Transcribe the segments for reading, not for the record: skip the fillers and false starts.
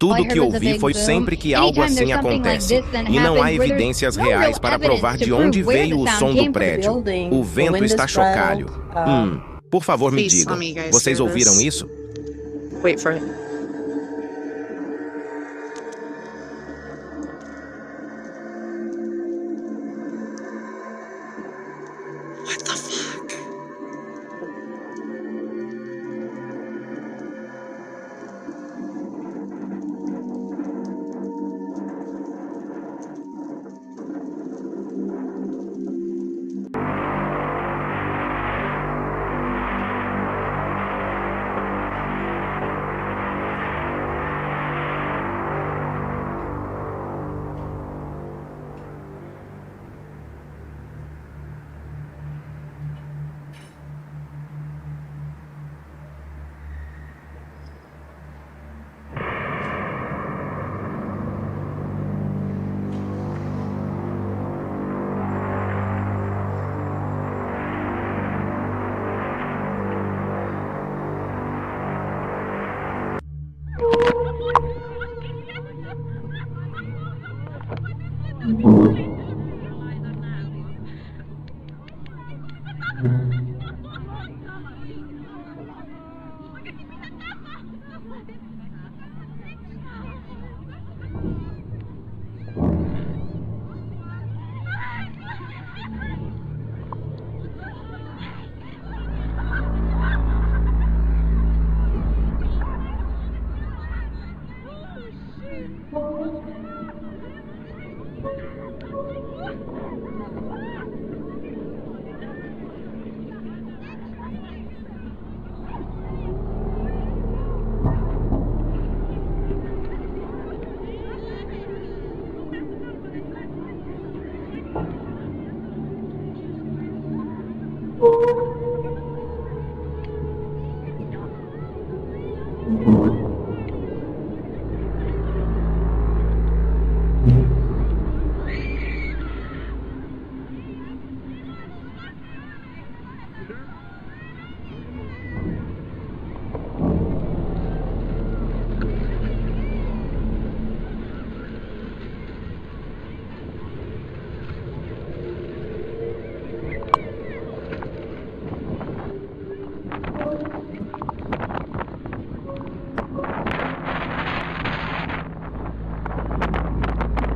Tudo que ouvi foi sempre que algo assim acontece, e não há evidências reais para provar de onde veio o som do prédio. O vento está chocalho. Por favor, me digam, vocês ouviram isso? Wait for it. What the fuck?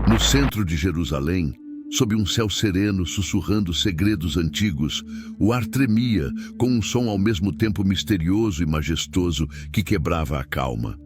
No centro de Jerusalém, sob um céu sereno sussurrando segredos antigos, o ar tremia com um som ao mesmo tempo misterioso e majestoso que quebrava a calma.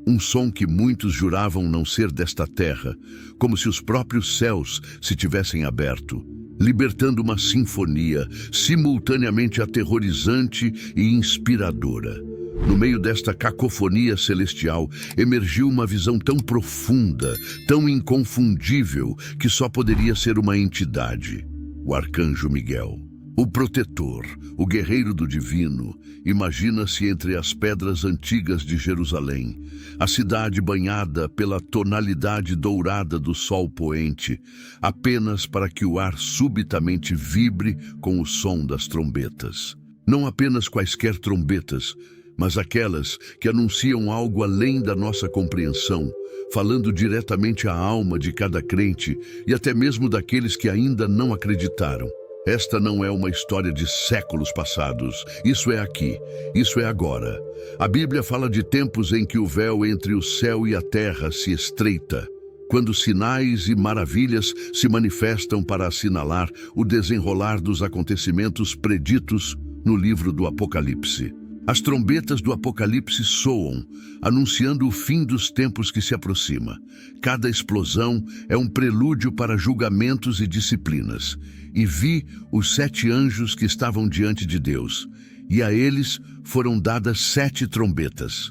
Um som que muitos juravam não ser desta terra, como se os próprios céus se tivessem aberto, libertando uma sinfonia simultaneamente aterrorizante e inspiradora. No meio desta cacofonia celestial, emergiu uma visão tão profunda, tão inconfundível, que só poderia ser uma entidade: o Arcanjo Miguel. O protetor, o guerreiro do divino, imagina-se entre as pedras antigas de Jerusalém, a cidade banhada pela tonalidade dourada do sol poente, apenas para que o ar subitamente vibre com o som das trombetas. Não apenas quaisquer trombetas, mas aquelas que anunciam algo além da nossa compreensão, falando diretamente à alma de cada crente e até mesmo daqueles que ainda não acreditaram. Esta não é uma história de séculos passados. Isso é aqui, isso é agora. A Bíblia fala de tempos em que o véu entre o céu e a terra se estreita, quando sinais e maravilhas se manifestam para assinalar o desenrolar dos acontecimentos preditos no livro do Apocalipse. As trombetas do Apocalipse soam, anunciando o fim dos tempos que se aproxima. Cada explosão é um prelúdio para julgamentos e disciplinas. E vi os 7 anjos que estavam diante de Deus, e a eles foram dadas 7 trombetas.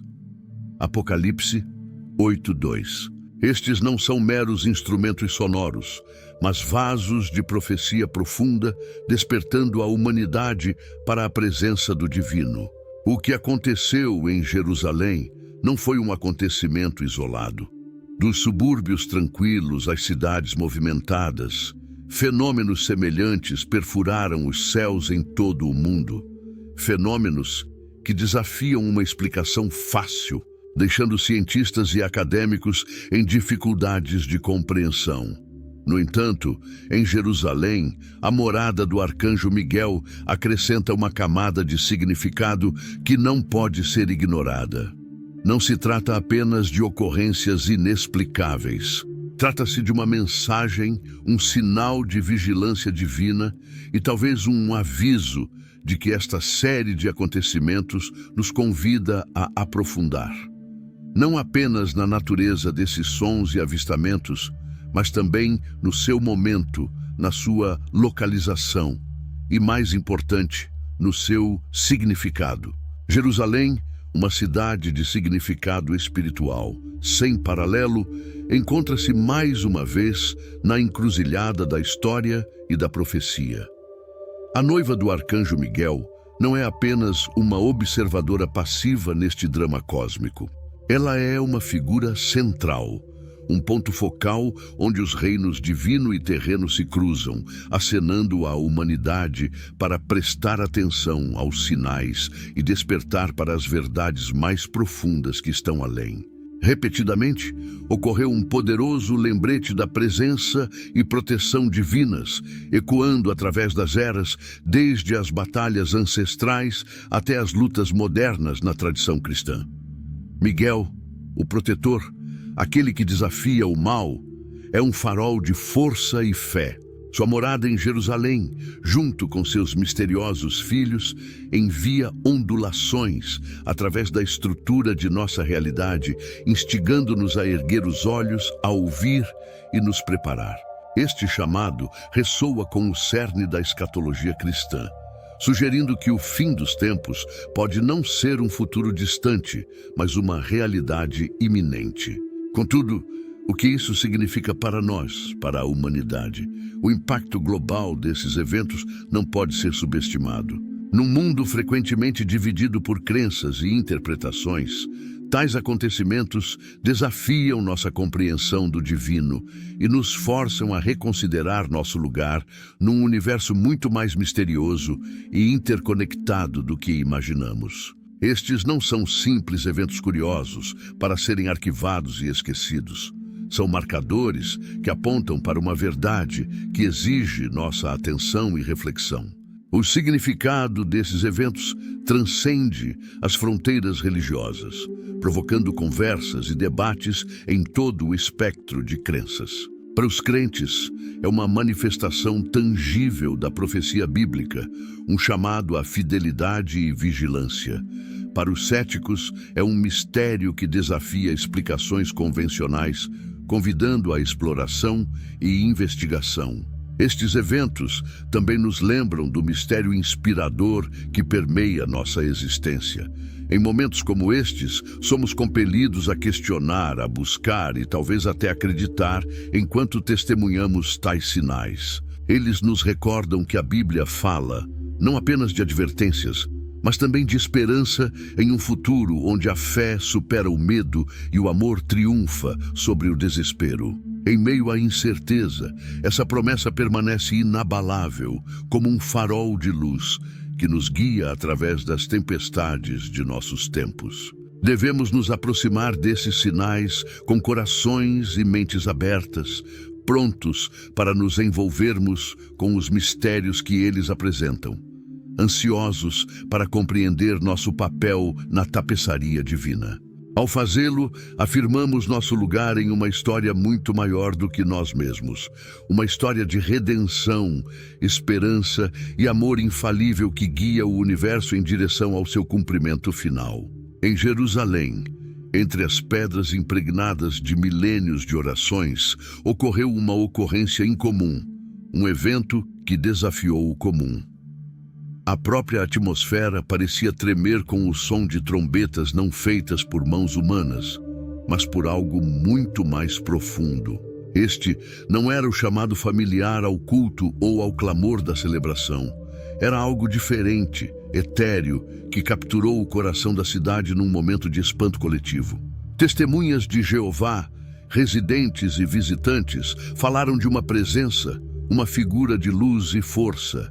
Apocalipse 8:2. Estes não são meros instrumentos sonoros, mas vasos de profecia profunda, despertando a humanidade para a presença do divino. O que aconteceu em Jerusalém não foi um acontecimento isolado. Dos subúrbios tranquilos às cidades movimentadas, fenômenos semelhantes perfuraram os céus em todo o mundo. Fenômenos que desafiam uma explicação fácil deixando cientistas e acadêmicos em dificuldades de compreensão. No entanto, em Jerusalém, a morada do arcanjo Miguel acrescenta uma camada de significado que não pode ser ignorada. Não se trata apenas de ocorrências inexplicáveis. Trata-se de uma mensagem, um sinal de vigilância divina e talvez um aviso de que esta série de acontecimentos nos convida a aprofundar. Não apenas na natureza desses sons e avistamentos, mas também no seu momento, na sua localização e, mais importante, no seu significado. Jerusalém, uma cidade de significado espiritual sem paralelo, encontra-se mais uma vez na encruzilhada da história e da profecia. A noiva do arcanjo Miguel não é apenas uma observadora passiva neste drama cósmico. Ela é uma figura central, um ponto focal onde os reinos divino e terreno se cruzam, acenando à humanidade para prestar atenção aos sinais e despertar para as verdades mais profundas que estão além. Repetidamente, ocorreu um poderoso lembrete da presença e proteção divinas, ecoando através das eras, desde as batalhas ancestrais até as lutas modernas na tradição cristã. Miguel, o protetor, aquele que desafia o mal, é um farol de força e fé. Sua morada em Jerusalém, junto com seus misteriosos filhos, envia ondulações através da estrutura de nossa realidade, instigando-nos a erguer os olhos, a ouvir e nos preparar. Este chamado ressoa com o cerne da escatologia cristã, sugerindo que o fim dos tempos pode não ser um futuro distante, mas uma realidade iminente. Contudo, o que isso significa para nós, para a humanidade? O impacto global desses eventos não pode ser subestimado. Num mundo frequentemente dividido por crenças e interpretações, tais acontecimentos desafiam nossa compreensão do divino e nos forçam a reconsiderar nosso lugar num universo muito mais misterioso e interconectado do que imaginamos. Estes não são simples eventos curiosos para serem arquivados e esquecidos. São marcadores que apontam para uma verdade que exige nossa atenção e reflexão. O significado desses eventos transcende as fronteiras religiosas, provocando conversas e debates em todo o espectro de crenças. Para os crentes, é uma manifestação tangível da profecia bíblica, um chamado à fidelidade e vigilância. Para os céticos, é um mistério que desafia explicações convencionais, convidando à exploração e investigação. Estes eventos também nos lembram do mistério inspirador que permeia nossa existência. Em momentos como estes, somos compelidos a questionar, a buscar e talvez até acreditar enquanto testemunhamos tais sinais. Eles nos recordam que a Bíblia fala, não apenas de advertências, mas também de esperança em um futuro onde a fé supera o medo e o amor triunfa sobre o desespero. Em meio à incerteza, essa promessa permanece inabalável, como um farol de luz que nos guia através das tempestades de nossos tempos. Devemos nos aproximar desses sinais com corações e mentes abertas, prontos para nos envolvermos com os mistérios que eles apresentam, ansiosos para compreender nosso papel na tapeçaria divina. Ao fazê-lo, afirmamos nosso lugar em uma história muito maior do que nós mesmos. Uma história de redenção, esperança e amor infalível que guia o universo em direção ao seu cumprimento final. Em Jerusalém, entre as pedras impregnadas de milênios de orações, ocorreu uma ocorrência incomum, um evento que desafiou o comum. A própria atmosfera parecia tremer com o som de trombetas não feitas por mãos humanas, mas por algo muito mais profundo. Este não era o chamado familiar ao culto ou ao clamor da celebração. Era algo diferente, etéreo, que capturou o coração da cidade num momento de espanto coletivo. Testemunhas de Jeová, residentes e visitantes, falaram de uma presença, uma figura de luz e força.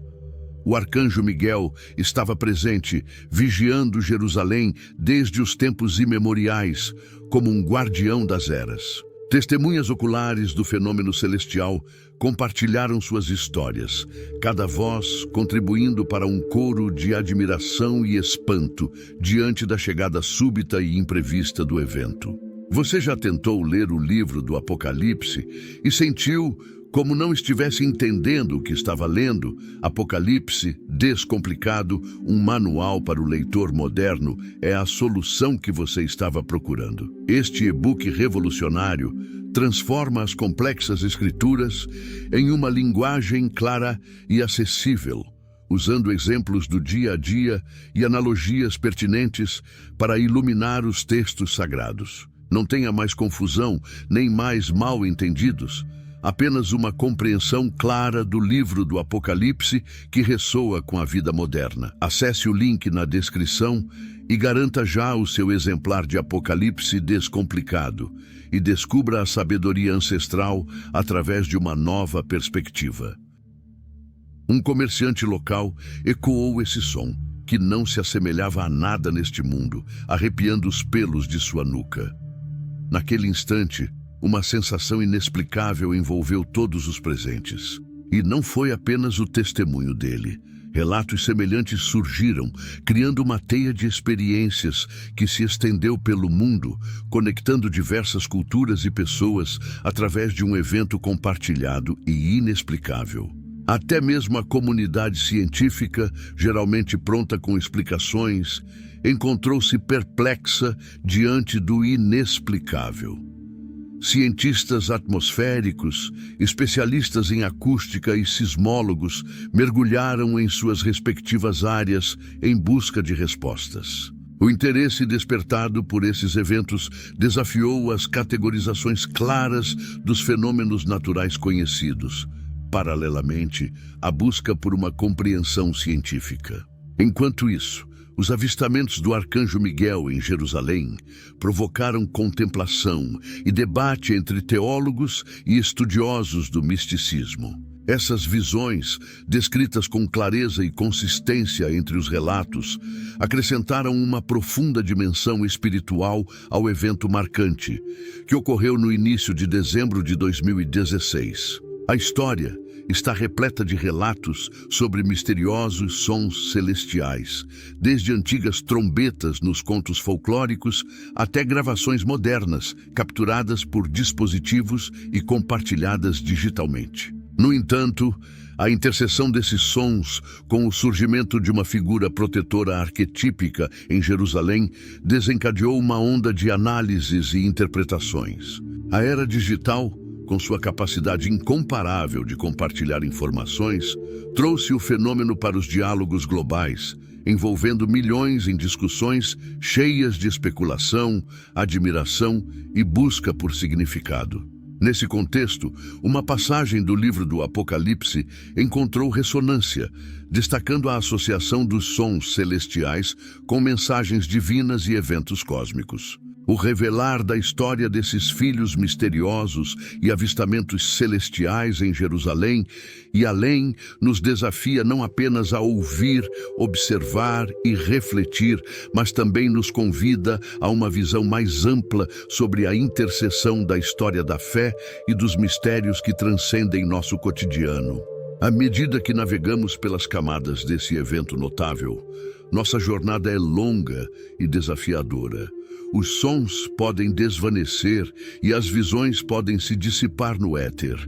O arcanjo Miguel estava presente, vigiando Jerusalém desde os tempos imemoriais, como um guardião das eras. Testemunhas oculares do fenômeno celestial compartilharam suas histórias, cada voz contribuindo para um coro de admiração e espanto diante da chegada súbita e imprevista do evento. Você já tentou ler o livro do Apocalipse e sentiu como não estivesse entendendo o que estava lendo? Apocalipse Descomplicado, um manual para o leitor moderno, é a solução que você estava procurando. Este e-book revolucionário transforma as complexas escrituras em uma linguagem clara e acessível, usando exemplos do dia a dia e analogias pertinentes para iluminar os textos sagrados. Não tenha mais confusão, nem mais mal-entendidos. Apenas uma compreensão clara do livro do Apocalipse que ressoa com a vida moderna. Acesse o link na descrição e garanta já o seu exemplar de Apocalipse Descomplicado e descubra a sabedoria ancestral através de uma nova perspectiva. Um comerciante local ecoou esse som, que não se assemelhava a nada neste mundo, arrepiando os pelos de sua nuca. Naquele instante, uma sensação inexplicável envolveu todos os presentes. E não foi apenas o testemunho dele. Relatos semelhantes surgiram, criando uma teia de experiências que se estendeu pelo mundo, conectando diversas culturas e pessoas através de um evento compartilhado e inexplicável. Até mesmo a comunidade científica, geralmente pronta com explicações, encontrou-se perplexa diante do inexplicável. Cientistas atmosféricos, especialistas em acústica e sismólogos mergulharam em suas respectivas áreas em busca de respostas. O interesse despertado por esses eventos desafiou as categorizações claras dos fenômenos naturais conhecidos, paralelamente à busca por uma compreensão científica. Enquanto isso, os avistamentos do arcanjo Miguel em Jerusalém provocaram contemplação e debate entre teólogos e estudiosos do misticismo. Essas visões, descritas com clareza e consistência entre os relatos, acrescentaram uma profunda dimensão espiritual ao evento marcante, que ocorreu no início de dezembro de 2016. A história está repleta de relatos sobre misteriosos sons celestiais, desde antigas trombetas nos contos folclóricos até gravações modernas, capturadas por dispositivos e compartilhadas digitalmente. No entanto, a interseção desses sons com o surgimento de uma figura protetora arquetípica em Jerusalém desencadeou uma onda de análises e interpretações. A era digital, com sua capacidade incomparável de compartilhar informações, trouxe o fenômeno para os diálogos globais, envolvendo milhões em discussões cheias de especulação, admiração e busca por significado. Nesse contexto, uma passagem do livro do Apocalipse encontrou ressonância, destacando a associação dos sons celestiais com mensagens divinas e eventos cósmicos. O revelar da história desses filhos misteriosos e avistamentos celestiais em Jerusalém e além nos desafia não apenas a ouvir, observar e refletir, mas também nos convida a uma visão mais ampla sobre a interseção da história da fé e dos mistérios que transcendem nosso cotidiano. À medida que navegamos pelas camadas desse evento notável, nossa jornada é longa e desafiadora. Os sons podem desvanecer e as visões podem se dissipar no éter,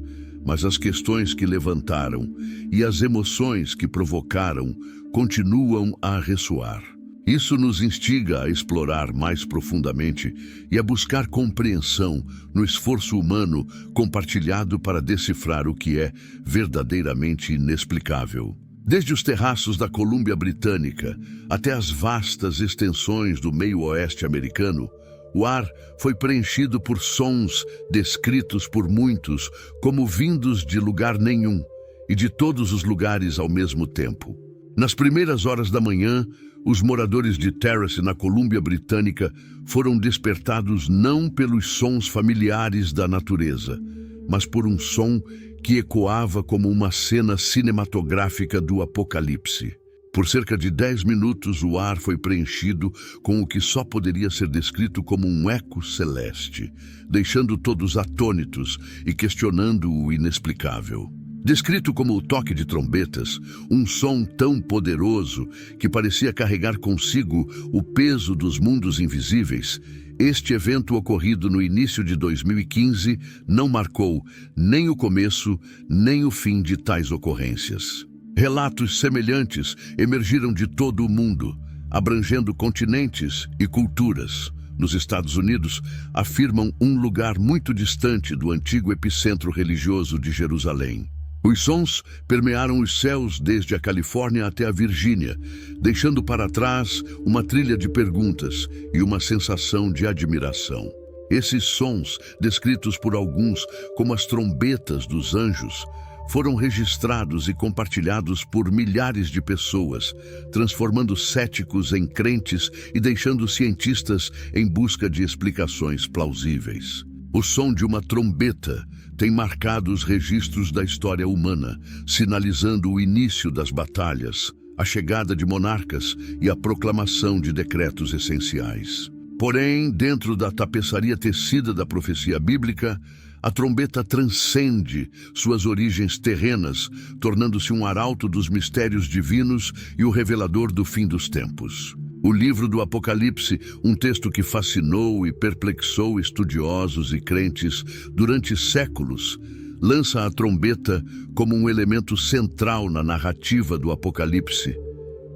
mas as questões que levantaram e as emoções que provocaram continuam a ressoar. Isso nos instiga a explorar mais profundamente e a buscar compreensão no esforço humano compartilhado para decifrar o que é verdadeiramente inexplicável. Desde os terraços da Colômbia Britânica até as vastas extensões do meio-oeste americano, o ar foi preenchido por sons descritos por muitos como vindos de lugar nenhum e de todos os lugares ao mesmo tempo. Nas primeiras horas da manhã, os moradores de Terrace, na Colômbia Britânica, foram despertados não pelos sons familiares da natureza, mas por um som que ecoava como uma cena cinematográfica do Apocalipse. Por cerca de 10 minutos, o ar foi preenchido com o que só poderia ser descrito como um eco celeste, deixando todos atônitos e questionando o inexplicável. Descrito como o toque de trombetas, um som tão poderoso que parecia carregar consigo o peso dos mundos invisíveis, este evento ocorrido no início de 2015 não marcou nem o começo nem o fim de tais ocorrências. Relatos semelhantes emergiram de todo o mundo, abrangendo continentes e culturas. Nos Estados Unidos, afirmam um lugar muito distante do antigo epicentro religioso de Jerusalém. Os sons permearam os céus desde a Califórnia até a Virgínia, deixando para trás uma trilha de perguntas e uma sensação de admiração. Esses sons, descritos por alguns como as trombetas dos anjos, foram registrados e compartilhados por milhares de pessoas, transformando céticos em crentes e deixando cientistas em busca de explicações plausíveis. O som de uma trombeta tem marcado os registros da história humana, sinalizando o início das batalhas, a chegada de monarcas e a proclamação de decretos essenciais. Porém, dentro da tapeçaria tecida da profecia bíblica, a trombeta transcende suas origens terrenas, tornando-se um arauto dos mistérios divinos e o revelador do fim dos tempos. O livro do Apocalipse, um texto que fascinou e perplexou estudiosos e crentes durante séculos, lança a trombeta como um elemento central na narrativa do Apocalipse,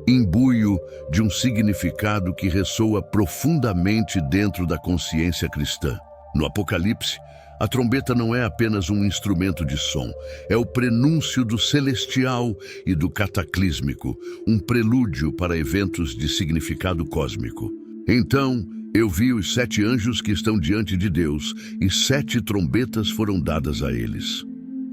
imbuio de um significado que ressoa profundamente dentro da consciência cristã. No Apocalipse, a trombeta não é apenas um instrumento de som, é o prenúncio do celestial e do cataclísmico, um prelúdio para eventos de significado cósmico. Então, eu vi os 7 anjos que estão diante de Deus, e 7 trombetas foram dadas a eles.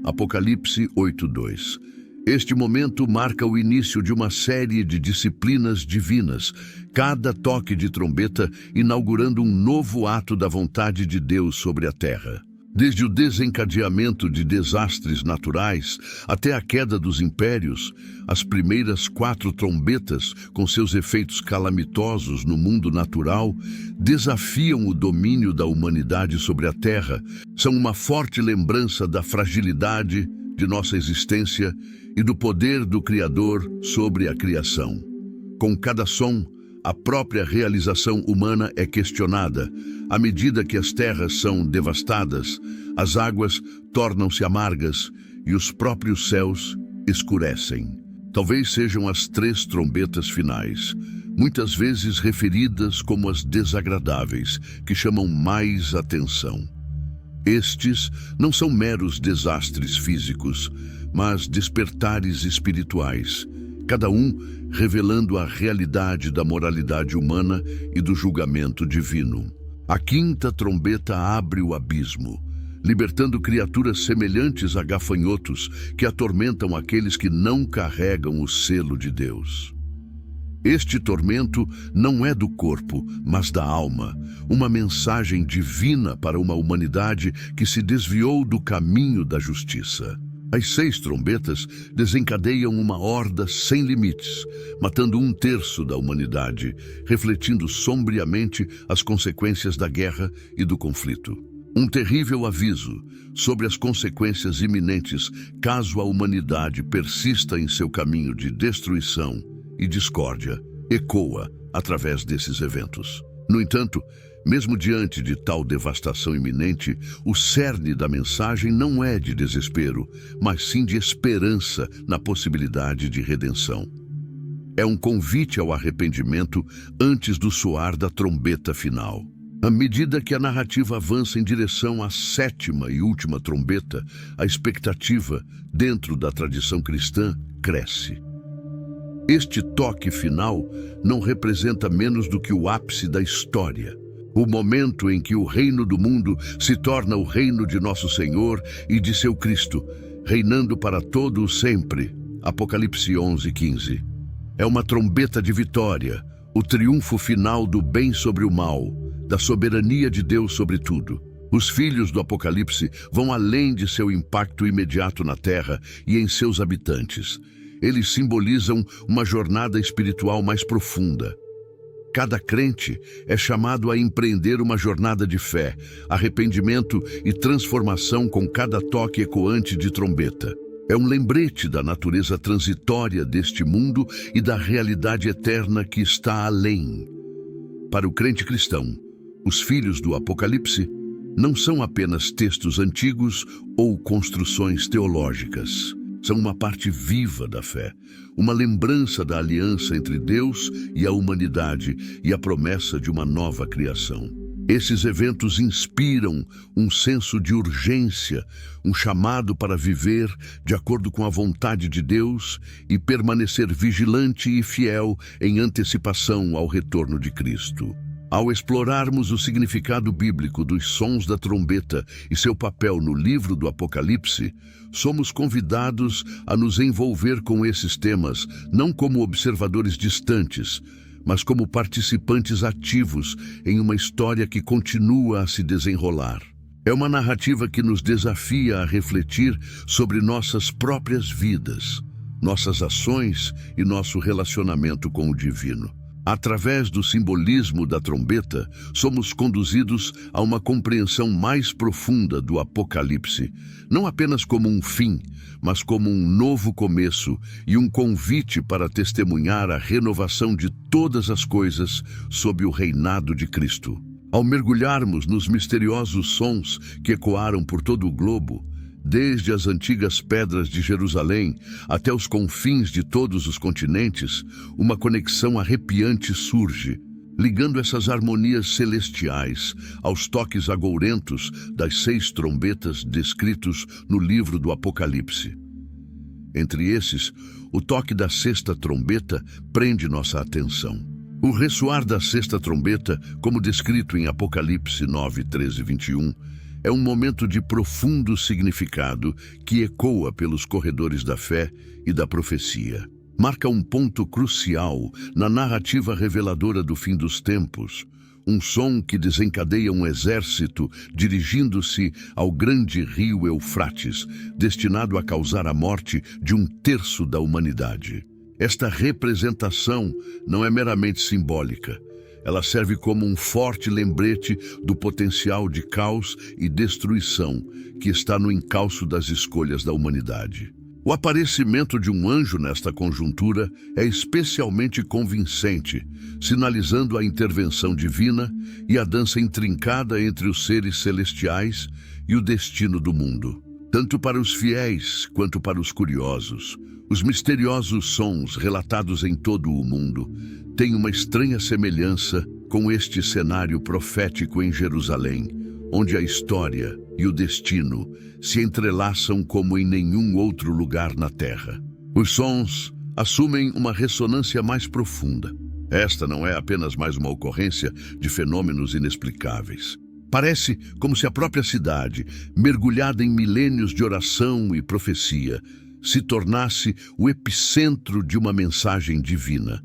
Apocalipse 8:2. Este momento marca o início de uma série de disciplinas divinas, cada toque de trombeta inaugurando um novo ato da vontade de Deus sobre a terra. Desde o desencadeamento de desastres naturais até a queda dos impérios, as primeiras 4 trombetas, com seus efeitos calamitosos no mundo natural, desafiam o domínio da humanidade sobre a Terra, são uma forte lembrança da fragilidade de nossa existência e do poder do Criador sobre a criação. Com cada som, a própria realização humana é questionada. À medida que as terras são devastadas, as águas tornam-se amargas e os próprios céus escurecem. Talvez sejam as 3 trombetas finais, muitas vezes referidas como as desagradáveis, que chamam mais atenção. Estes não são meros desastres físicos, mas despertares espirituais, cada um revelando a realidade da moralidade humana e do julgamento divino. A 5ª trombeta abre o abismo, libertando criaturas semelhantes a gafanhotos que atormentam aqueles que não carregam o selo de Deus. Este tormento não é do corpo, mas da alma, uma mensagem divina para uma humanidade que se desviou do caminho da justiça. As 6 trombetas desencadeiam uma horda sem limites, matando 1/3 da humanidade, refletindo sombriamente as consequências da guerra e do conflito. Um terrível aviso sobre as consequências iminentes caso a humanidade persista em seu caminho de destruição e discórdia ecoa através desses eventos. No entanto, mesmo diante de tal devastação iminente, o cerne da mensagem não é de desespero, mas sim de esperança na possibilidade de redenção. É um convite ao arrependimento antes do soar da trombeta final. À medida que a narrativa avança em direção à 7ª e última trombeta, a expectativa, dentro da tradição cristã, cresce. Este toque final não representa menos do que o ápice da história. O momento em que o reino do mundo se torna o reino de nosso Senhor e de seu Cristo, reinando para todo o sempre. Apocalipse 11:15. É uma trombeta de vitória, o triunfo final do bem sobre o mal, da soberania de Deus sobre tudo. Os filhos do Apocalipse vão além de seu impacto imediato na Terra e em seus habitantes. Eles simbolizam uma jornada espiritual mais profunda. Cada crente é chamado a empreender uma jornada de fé, arrependimento e transformação com cada toque ecoante de trombeta. É um lembrete da natureza transitória deste mundo e da realidade eterna que está além. Para o crente cristão, os filhos do Apocalipse não são apenas textos antigos ou construções teológicas. São uma parte viva da fé, uma lembrança da aliança entre Deus e a humanidade e a promessa de uma nova criação. Esses eventos inspiram um senso de urgência, um chamado para viver de acordo com a vontade de Deus e permanecer vigilante e fiel em antecipação ao retorno de Cristo. Ao explorarmos o significado bíblico dos sons da trombeta e seu papel no livro do Apocalipse, somos convidados a nos envolver com esses temas, não como observadores distantes, mas como participantes ativos em uma história que continua a se desenrolar. É uma narrativa que nos desafia a refletir sobre nossas próprias vidas, nossas ações e nosso relacionamento com o divino. Através do simbolismo da trombeta, somos conduzidos a uma compreensão mais profunda do Apocalipse, não apenas como um fim, mas como um novo começo e um convite para testemunhar a renovação de todas as coisas sob o reinado de Cristo. Ao mergulharmos nos misteriosos sons que ecoaram por todo o globo, desde as antigas pedras de Jerusalém até os confins de todos os continentes, uma conexão arrepiante surge, ligando essas harmonias celestiais aos toques agourentos das 6 trombetas descritos no livro do Apocalipse. Entre esses, o toque da 6ª trombeta prende nossa atenção. O ressoar da 6ª trombeta, como descrito em Apocalipse 9, 13 e 21, é um momento de profundo significado que ecoa pelos corredores da fé e da profecia. Marca um ponto crucial na narrativa reveladora do fim dos tempos, um som que desencadeia um exército dirigindo-se ao grande rio Eufrates, destinado a causar a morte de 1/3 da humanidade. Esta representação não é meramente simbólica. Ela serve como um forte lembrete do potencial de caos e destruição que está no encalço das escolhas da humanidade. O aparecimento de um anjo nesta conjuntura é especialmente convincente, sinalizando a intervenção divina e a dança intrincada entre os seres celestiais e o destino do mundo. Tanto para os fiéis quanto para os curiosos, os misteriosos sons relatados em todo o mundo têm uma estranha semelhança com este cenário profético em Jerusalém, onde a história e o destino se entrelaçam como em nenhum outro lugar na Terra. Os sons assumem uma ressonância mais profunda. Esta não é apenas mais uma ocorrência de fenômenos inexplicáveis. Parece como se a própria cidade, mergulhada em milênios de oração e profecia, se tornasse o epicentro de uma mensagem divina.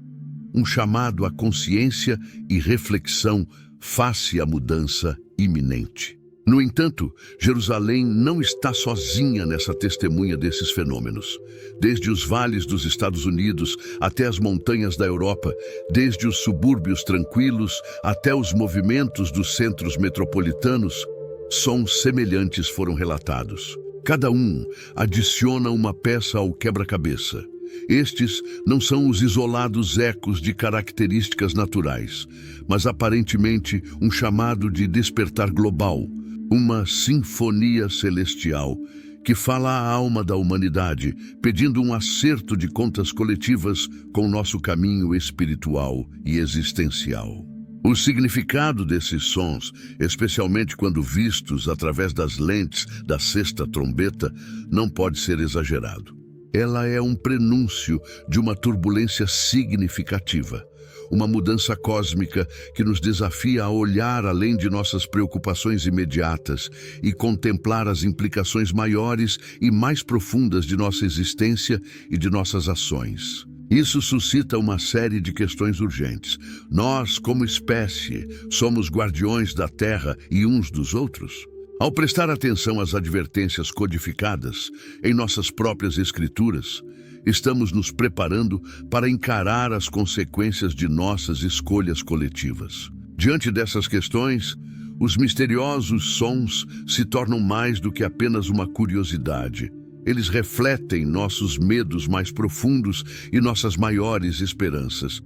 Um chamado à consciência e reflexão face à mudança iminente. No entanto, Jerusalém não está sozinha nessa testemunha desses fenômenos. Desde os vales dos Estados Unidos até as montanhas da Europa, desde os subúrbios tranquilos até os movimentos dos centros metropolitanos, sons semelhantes foram relatados. Cada um adiciona uma peça ao quebra-cabeça. Estes não são os isolados ecos de características naturais, mas aparentemente um chamado de despertar global, uma sinfonia celestial que fala à alma da humanidade, pedindo um acerto de contas coletivas com nosso caminho espiritual e existencial. O significado desses sons, especialmente quando vistos através das lentes da 6ª trombeta, não pode ser exagerado. Ela é um prenúncio de uma turbulência significativa, uma mudança cósmica que nos desafia a olhar além de nossas preocupações imediatas e contemplar as implicações maiores e mais profundas de nossa existência e de nossas ações. Isso suscita uma série de questões urgentes. Nós, como espécie, somos guardiões da Terra e uns dos outros? Ao prestar atenção às advertências codificadas em nossas próprias escrituras, estamos nos preparando para encarar as consequências de nossas escolhas coletivas. Diante dessas questões, os misteriosos sons se tornam mais do que apenas uma curiosidade. Eles refletem nossos medos mais profundos e nossas maiores esperanças.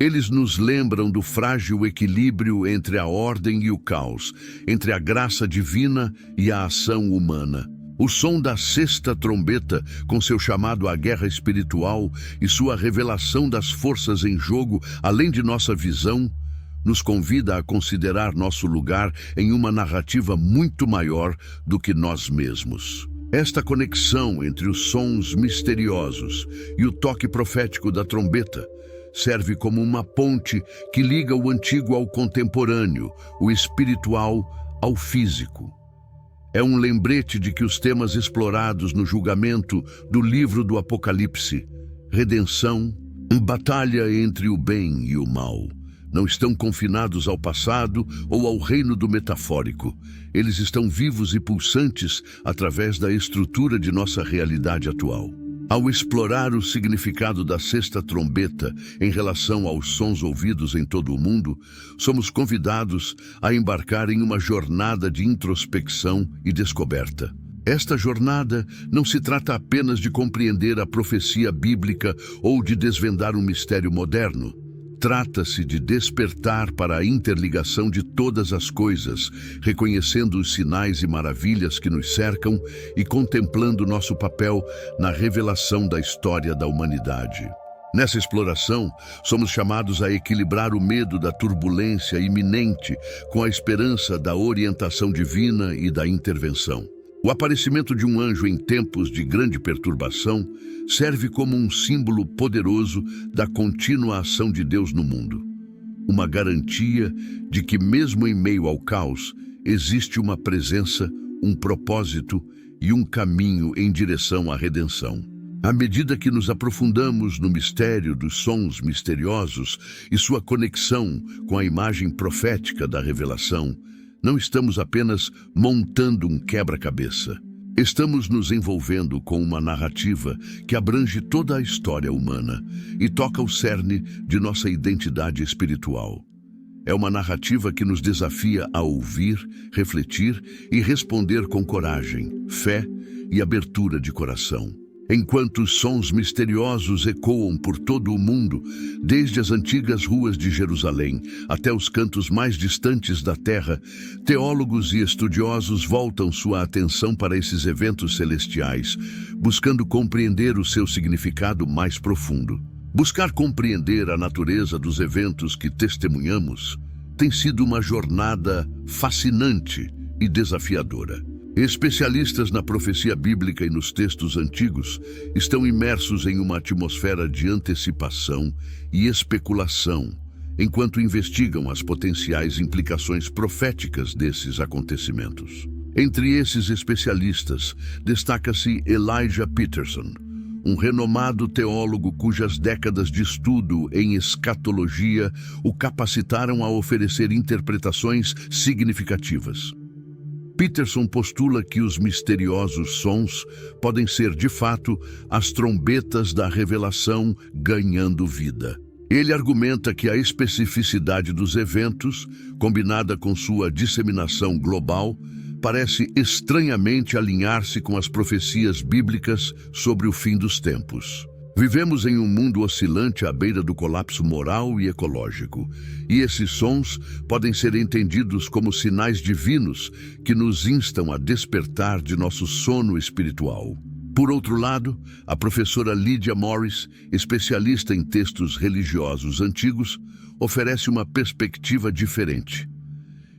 Eles nos lembram do frágil equilíbrio entre a ordem e o caos, entre a graça divina e a ação humana. O som da sexta trombeta, com seu chamado à guerra espiritual e sua revelação das forças em jogo, além de nossa visão, nos convida a considerar nosso lugar em uma narrativa muito maior do que nós mesmos. Esta conexão entre os sons misteriosos e o toque profético da trombeta serve como uma ponte que liga o antigo ao contemporâneo, o espiritual ao físico. É um lembrete de que os temas explorados no julgamento do livro do Apocalipse, redenção, batalha entre o bem e o mal, não estão confinados ao passado ou ao reino do metafórico. Eles estão vivos e pulsantes através da estrutura de nossa realidade atual. Ao explorar o significado da sexta trombeta em relação aos sons ouvidos em todo o mundo, somos convidados a embarcar em uma jornada de introspecção e descoberta. Esta jornada não se trata apenas de compreender a profecia bíblica ou de desvendar um mistério moderno. Trata-se de despertar para a interligação de todas as coisas, reconhecendo os sinais e maravilhas que nos cercam e contemplando nosso papel na revelação da história da humanidade. Nessa exploração, somos chamados a equilibrar o medo da turbulência iminente com a esperança da orientação divina e da intervenção. O aparecimento de um anjo em tempos de grande perturbação serve como um símbolo poderoso da contínua ação de Deus no mundo. Uma garantia de que, mesmo em meio ao caos, existe uma presença, um propósito e um caminho em direção à redenção. À medida que nos aprofundamos no mistério dos sons misteriosos e sua conexão com a imagem profética da revelação, não estamos apenas montando um quebra-cabeça. Estamos nos envolvendo com uma narrativa que abrange toda a história humana e toca o cerne de nossa identidade espiritual. É uma narrativa que nos desafia a ouvir, refletir e responder com coragem, fé e abertura de coração. Enquanto os sons misteriosos ecoam por todo o mundo, desde as antigas ruas de Jerusalém até os cantos mais distantes da terra, teólogos e estudiosos voltam sua atenção para esses eventos celestiais, buscando compreender o seu significado mais profundo. Buscar compreender a natureza dos eventos que testemunhamos tem sido uma jornada fascinante e desafiadora. Especialistas na profecia bíblica e nos textos antigos estão imersos em uma atmosfera de antecipação e especulação, enquanto investigam as potenciais implicações proféticas desses acontecimentos. Entre esses especialistas, destaca-se Elijah Peterson, um renomado teólogo cujas décadas de estudo em escatologia o capacitaram a oferecer interpretações significativas. Peterson postula que os misteriosos sons podem ser, de fato, as trombetas da revelação ganhando vida. Ele argumenta que a especificidade dos eventos, combinada com sua disseminação global, parece estranhamente alinhar-se com as profecias bíblicas sobre o fim dos tempos. Vivemos em um mundo oscilante à beira do colapso moral e ecológico, e esses sons podem ser entendidos como sinais divinos que nos instam a despertar de nosso sono espiritual. Por outro lado, a professora Lydia Morris, especialista em textos religiosos antigos, oferece uma perspectiva diferente.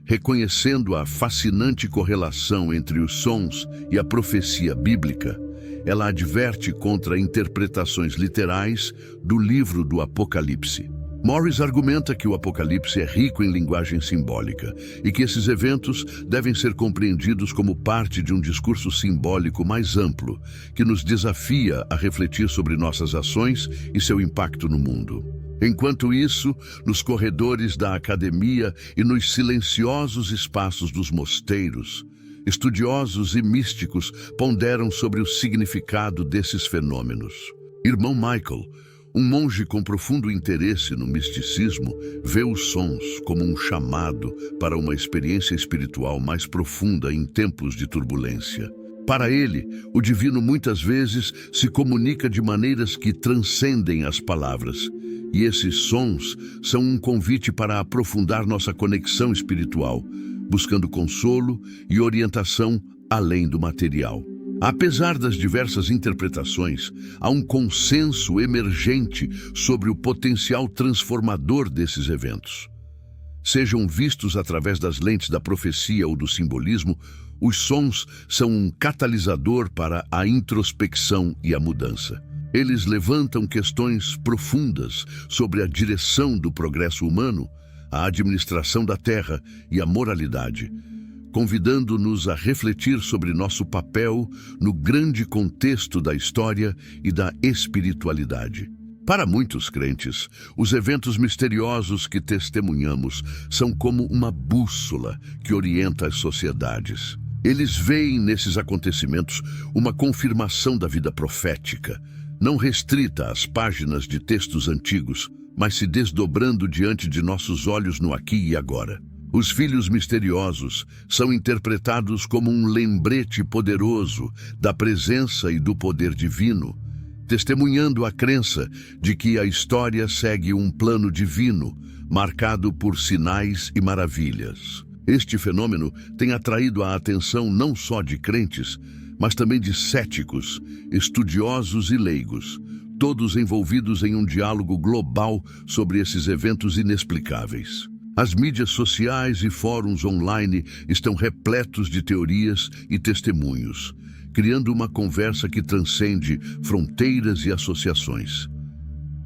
Reconhecendo a fascinante correlação entre os sons e a profecia bíblica, ela adverte contra interpretações literais do livro do Apocalipse. Morris argumenta que o Apocalipse é rico em linguagem simbólica e que esses eventos devem ser compreendidos como parte de um discurso simbólico mais amplo, que nos desafia a refletir sobre nossas ações e seu impacto no mundo. Enquanto isso, nos corredores da academia e nos silenciosos espaços dos mosteiros, Estudiosos e místicos ponderam sobre o significado desses fenômenos. Irmão Michael, um monge com profundo interesse no misticismo, vê os sons como um chamado para uma experiência espiritual mais profunda em tempos de turbulência. Para ele, o divino muitas vezes se comunica de maneiras que transcendem as palavras, e esses sons são um convite para aprofundar nossa conexão espiritual, buscando consolo e orientação além do material. Apesar das diversas interpretações, há um consenso emergente sobre o potencial transformador desses eventos. Sejam vistos através das lentes da profecia ou do simbolismo, os sons são um catalisador para a introspecção e a mudança. Eles levantam questões profundas sobre a direção do progresso humano, a administração da terra e a moralidade, convidando-nos a refletir sobre nosso papel no grande contexto da história e da espiritualidade. Para muitos crentes, os eventos misteriosos que testemunhamos são como uma bússola que orienta as sociedades. Eles veem nesses acontecimentos uma confirmação da vida profética, não restrita às páginas de textos antigos, mas se desdobrando diante de nossos olhos no aqui e agora. Os filhos misteriosos são interpretados como um lembrete poderoso da presença e do poder divino, testemunhando a crença de que a história segue um plano divino, marcado por sinais e maravilhas. Este fenômeno tem atraído a atenção não só de crentes, mas também de céticos, estudiosos e leigos, todos envolvidos em um diálogo global sobre esses eventos inexplicáveis. As mídias sociais e fóruns online estão repletos de teorias e testemunhos, criando uma conversa que transcende fronteiras e associações.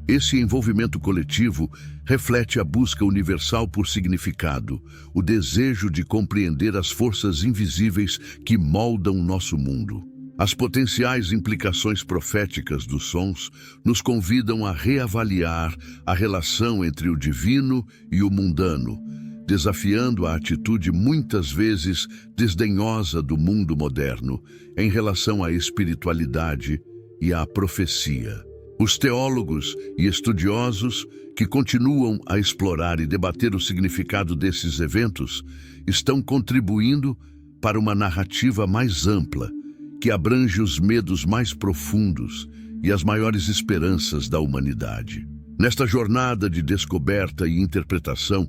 Esse envolvimento coletivo reflete a busca universal por significado, o desejo de compreender as forças invisíveis que moldam nosso mundo. As potenciais implicações proféticas dos sons nos convidam a reavaliar a relação entre o divino e o mundano, desafiando a atitude muitas vezes desdenhosa do mundo moderno em relação à espiritualidade e à profecia. Os teólogos e estudiosos que continuam a explorar e debater o significado desses eventos estão contribuindo para uma narrativa mais ampla, que abrange os medos mais profundos e as maiores esperanças da humanidade. Nesta jornada de descoberta e interpretação,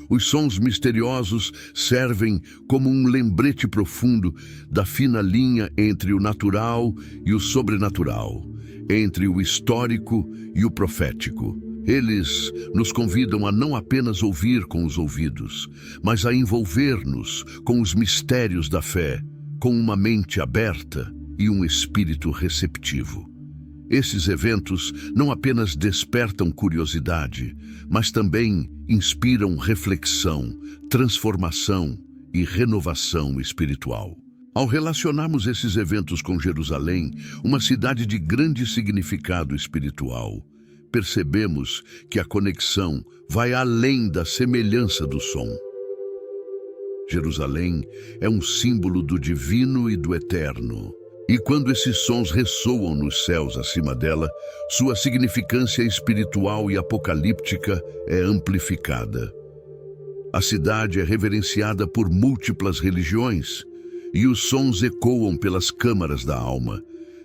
os sons misteriosos servem como um lembrete profundo da fina linha entre o natural e o sobrenatural, entre o histórico e o profético. Eles nos convidam a não apenas ouvir com os ouvidos, mas a envolver-nos com os mistérios da fé, com uma mente aberta e um espírito receptivo. Esses eventos não apenas despertam curiosidade, mas também inspiram reflexão, transformação e renovação espiritual. Ao relacionarmos esses eventos com Jerusalém, uma cidade de grande significado espiritual, percebemos que a conexão vai além da semelhança do som. Jerusalém é um símbolo do divino e do eterno. E quando esses sons ressoam nos céus acima dela, sua significância espiritual e apocalíptica é amplificada. A cidade é reverenciada por múltiplas religiões, e os sons ecoam pelas câmaras da alma,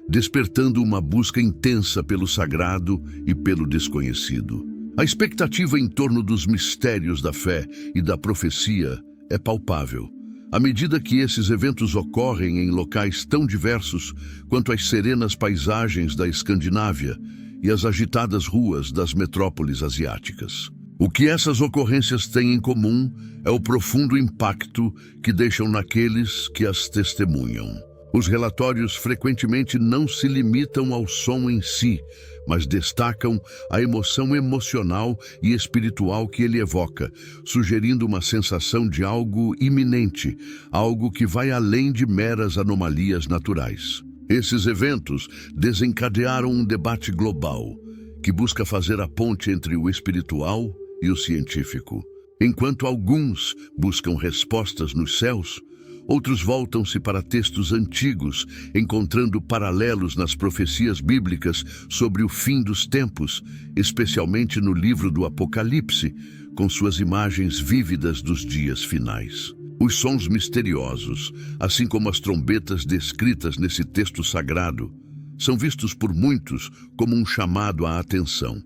despertando uma busca intensa pelo sagrado e pelo desconhecido. A expectativa em torno dos mistérios da fé e da profecia é palpável. À medida que esses eventos ocorrem em locais tão diversos quanto as serenas paisagens da Escandinávia e as agitadas ruas das metrópoles asiáticas. O que essas ocorrências têm em comum é o profundo impacto que deixam naqueles que as testemunham. Os relatórios frequentemente não se limitam ao som em si, mas destacam a emoção emocional e espiritual que ele evoca, sugerindo uma sensação de algo iminente, algo que vai além de meras anomalias naturais. Esses eventos desencadearam um debate global, que busca fazer a ponte entre o espiritual e o científico. Enquanto alguns buscam respostas nos céus, Outros voltam-se para textos antigos, encontrando paralelos nas profecias bíblicas sobre o fim dos tempos, especialmente no livro do Apocalipse, com suas imagens vívidas dos dias finais. Os sons misteriosos, assim como as trombetas descritas nesse texto sagrado, são vistos por muitos como um chamado à atenção,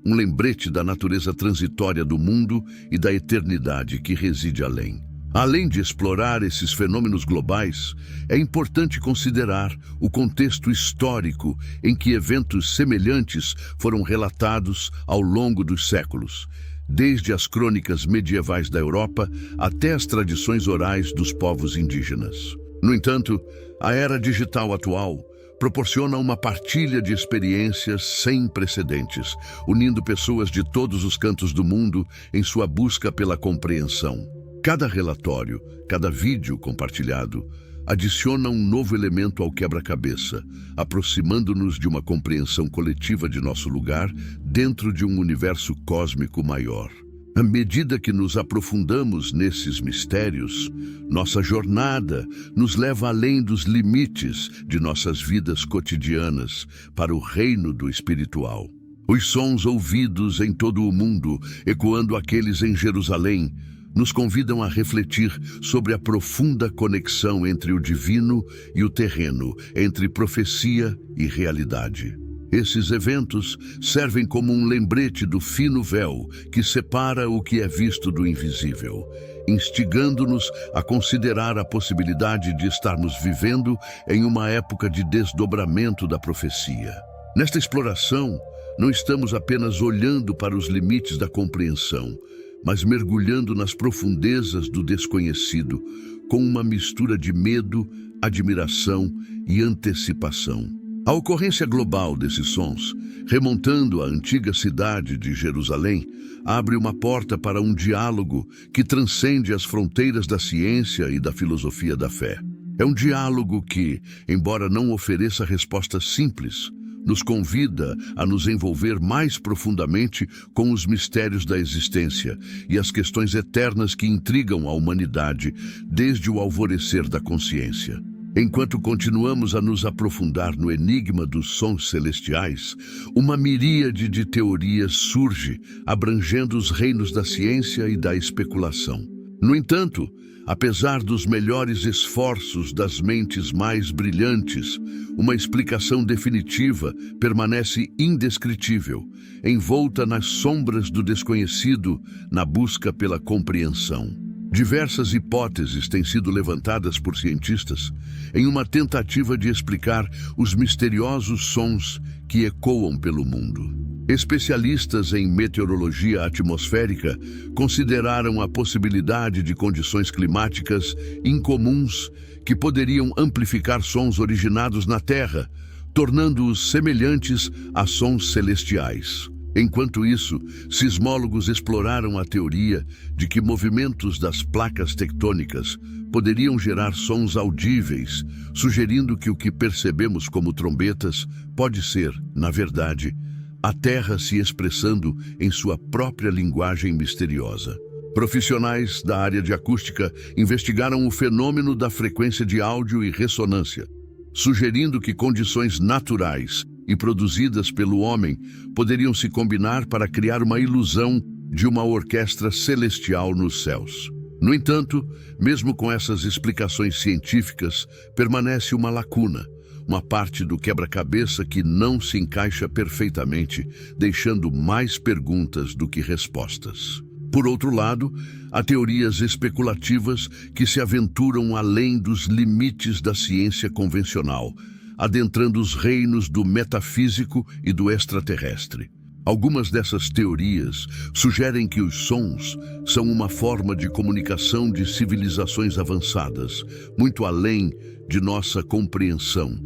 um lembrete da natureza transitória do mundo e da eternidade que reside além. Além de explorar esses fenômenos globais, é importante considerar o contexto histórico em que eventos semelhantes foram relatados ao longo dos séculos, desde as crônicas medievais da Europa até as tradições orais dos povos indígenas. No entanto, a era digital atual proporciona uma partilha de experiências sem precedentes, unindo pessoas de todos os cantos do mundo em sua busca pela compreensão. Cada relatório, cada vídeo compartilhado, adiciona um novo elemento ao quebra-cabeça, aproximando-nos de uma compreensão coletiva de nosso lugar dentro de um universo cósmico maior. À medida que nos aprofundamos nesses mistérios, nossa jornada nos leva além dos limites de nossas vidas cotidianas para o reino do espiritual. Os sons ouvidos em todo o mundo, ecoando aqueles em Jerusalém, nos convidam a refletir sobre a profunda conexão entre o divino e o terreno, entre profecia e realidade. Esses eventos servem como um lembrete do fino véu que separa o que é visto do invisível, instigando-nos a considerar a possibilidade de estarmos vivendo em uma época de desdobramento da profecia. Nesta exploração, não estamos apenas olhando para os limites da compreensão, mas mergulhando nas profundezas do desconhecido, com uma mistura de medo, admiração e antecipação. A ocorrência global desses sons, remontando à antiga cidade de Jerusalém, abre uma porta para um diálogo que transcende as fronteiras da ciência e da filosofia da fé. É um diálogo que, embora não ofereça respostas simples, nos convida a nos envolver mais profundamente com os mistérios da existência e as questões eternas que intrigam a humanidade desde o alvorecer da consciência. Enquanto continuamos a nos aprofundar no enigma dos sons celestiais, uma miríade de teorias surge, abrangendo os reinos da ciência e da especulação. No entanto, apesar dos melhores esforços das mentes mais brilhantes, uma explicação definitiva permanece indescritível, envolta nas sombras do desconhecido, na busca pela compreensão. Diversas hipóteses têm sido levantadas por cientistas em uma tentativa de explicar os misteriosos sons que ecoam pelo mundo. Especialistas em meteorologia atmosférica consideraram a possibilidade de condições climáticas incomuns que poderiam amplificar sons originados na Terra, tornando-os semelhantes a sons celestiais. Enquanto isso, sismólogos exploraram a teoria de que movimentos das placas tectônicas poderiam gerar sons audíveis, sugerindo que o que percebemos como trombetas pode ser, na verdade, a Terra se expressando em sua própria linguagem misteriosa. Profissionais da área de acústica investigaram o fenômeno da frequência de áudio e ressonância, sugerindo que condições naturais e produzidas pelo homem poderiam se combinar para criar uma ilusão de uma orquestra celestial nos céus. No entanto, mesmo com essas explicações científicas, permanece uma lacuna, uma parte do quebra-cabeça que não se encaixa perfeitamente, deixando mais perguntas do que respostas. Por outro lado, há teorias especulativas que se aventuram além dos limites da ciência convencional, adentrando os reinos do metafísico e do extraterrestre. Algumas dessas teorias sugerem que os sons são uma forma de comunicação de civilizações avançadas, muito além de nossa compreensão,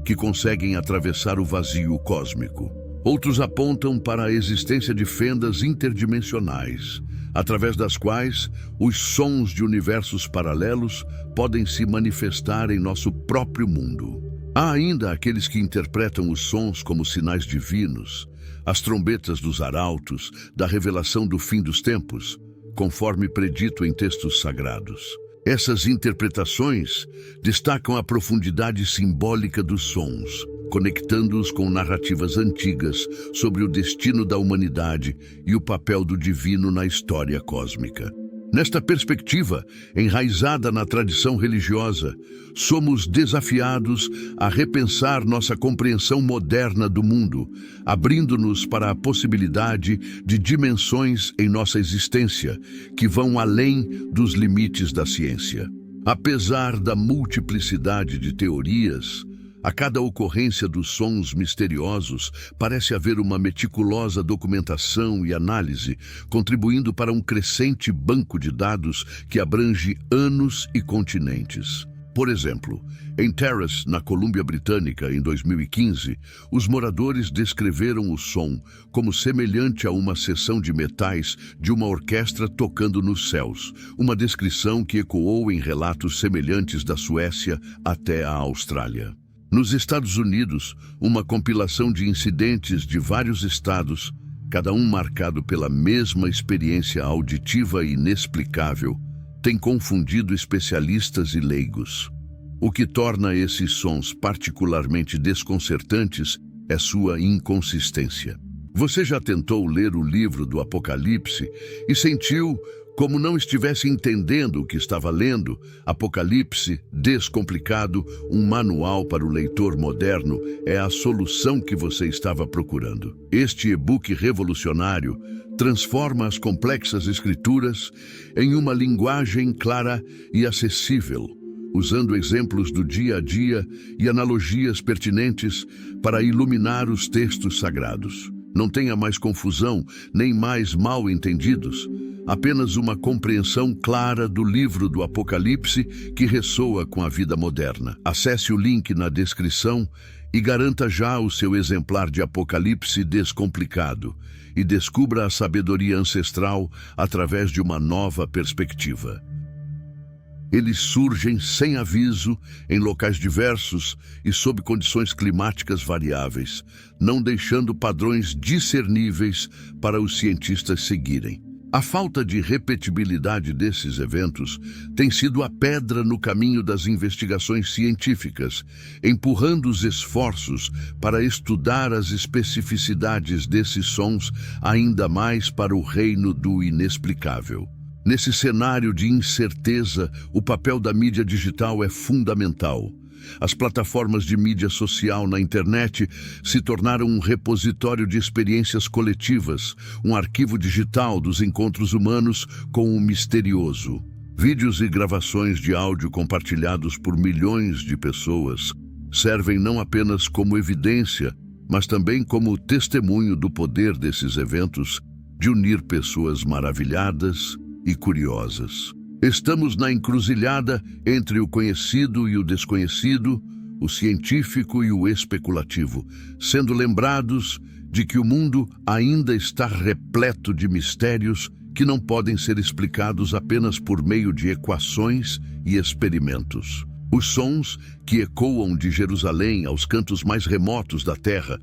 que conseguem atravessar o vazio cósmico. Outros apontam para a existência de fendas interdimensionais, através das quais os sons de universos paralelos podem se manifestar em nosso próprio mundo. Há ainda aqueles que interpretam os sons como sinais divinos, as trombetas dos arautos, da revelação do fim dos tempos, conforme predito em textos sagrados. Essas interpretações destacam a profundidade simbólica dos sons, conectando-os com narrativas antigas sobre o destino da humanidade e o papel do divino na história cósmica. Nesta perspectiva, enraizada na tradição religiosa, somos desafiados a repensar nossa compreensão moderna do mundo, abrindo-nos para a possibilidade de dimensões em nossa existência que vão além dos limites da ciência. Apesar da multiplicidade de teorias, a cada ocorrência dos sons misteriosos, parece haver uma meticulosa documentação e análise, contribuindo para um crescente banco de dados que abrange anos e continentes. Por exemplo, em Terrace, na Colômbia Britânica, em 2015, os moradores descreveram o som como semelhante a uma seção de metais de uma orquestra tocando nos céus, uma descrição que ecoou em relatos semelhantes da Suécia até a Austrália. Nos Estados Unidos, uma compilação de incidentes de vários estados, cada um marcado pela mesma experiência auditiva inexplicável, tem confundido especialistas e leigos. O que torna esses sons particularmente desconcertantes é sua inconsistência. Você já tentou ler o livro do Apocalipse e sentiu como não estivesse entendendo o que estava lendo? Apocalipse Descomplicado, um manual para o leitor moderno, é a solução que você estava procurando. Este e-book revolucionário transforma as complexas escrituras em uma linguagem clara e acessível, usando exemplos do dia a dia e analogias pertinentes para iluminar os textos sagrados. Não tenha mais confusão, nem mais mal-entendidos. Apenas uma compreensão clara do livro do Apocalipse que ressoa com a vida moderna. Acesse o link na descrição e garanta já o seu exemplar de Apocalipse Descomplicado e descubra a sabedoria ancestral através de uma nova perspectiva. Eles surgem sem aviso, em locais diversos e sob condições climáticas variáveis, não deixando padrões discerníveis para os cientistas seguirem. A falta de repetibilidade desses eventos tem sido a pedra no caminho das investigações científicas, empurrando os esforços para estudar as especificidades desses sons ainda mais para o reino do inexplicável. Nesse cenário de incerteza, o papel da mídia digital é fundamental. As plataformas de mídia social na internet se tornaram um repositório de experiências coletivas, um arquivo digital dos encontros humanos com o misterioso. Vídeos e gravações de áudio compartilhados por milhões de pessoas servem não apenas como evidência, mas também como testemunho do poder desses eventos de unir pessoas maravilhadas e curiosas. Estamos na encruzilhada entre o conhecido e o desconhecido, o científico e o especulativo, sendo lembrados de que o mundo ainda está repleto de mistérios que não podem ser explicados apenas por meio de equações e experimentos. Os sons que ecoam de Jerusalém aos cantos mais remotos da Terra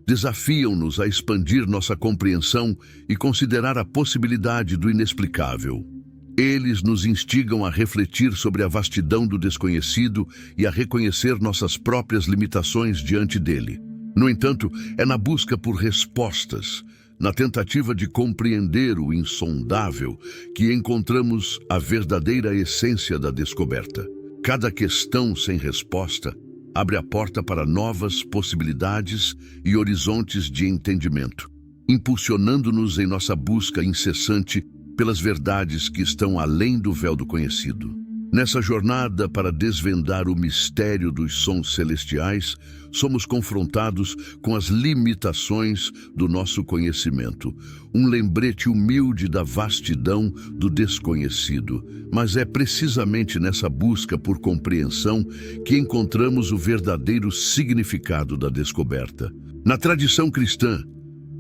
desafiam-nos a expandir nossa compreensão e considerar a possibilidade do inexplicável. Eles nos instigam a refletir sobre a vastidão do desconhecido e a reconhecer nossas próprias limitações diante dele. No entanto, é na busca por respostas, na tentativa de compreender o insondável, que encontramos a verdadeira essência da descoberta. Cada questão sem resposta abre a porta para novas possibilidades e horizontes de entendimento, impulsionando-nos em nossa busca incessante pelas verdades que estão além do véu do conhecido. Nessa jornada para desvendar o mistério dos sons celestiais, somos confrontados com as limitações do nosso conhecimento, um lembrete humilde da vastidão do desconhecido. Mas é precisamente nessa busca por compreensão que encontramos o verdadeiro significado da descoberta. Na tradição cristã,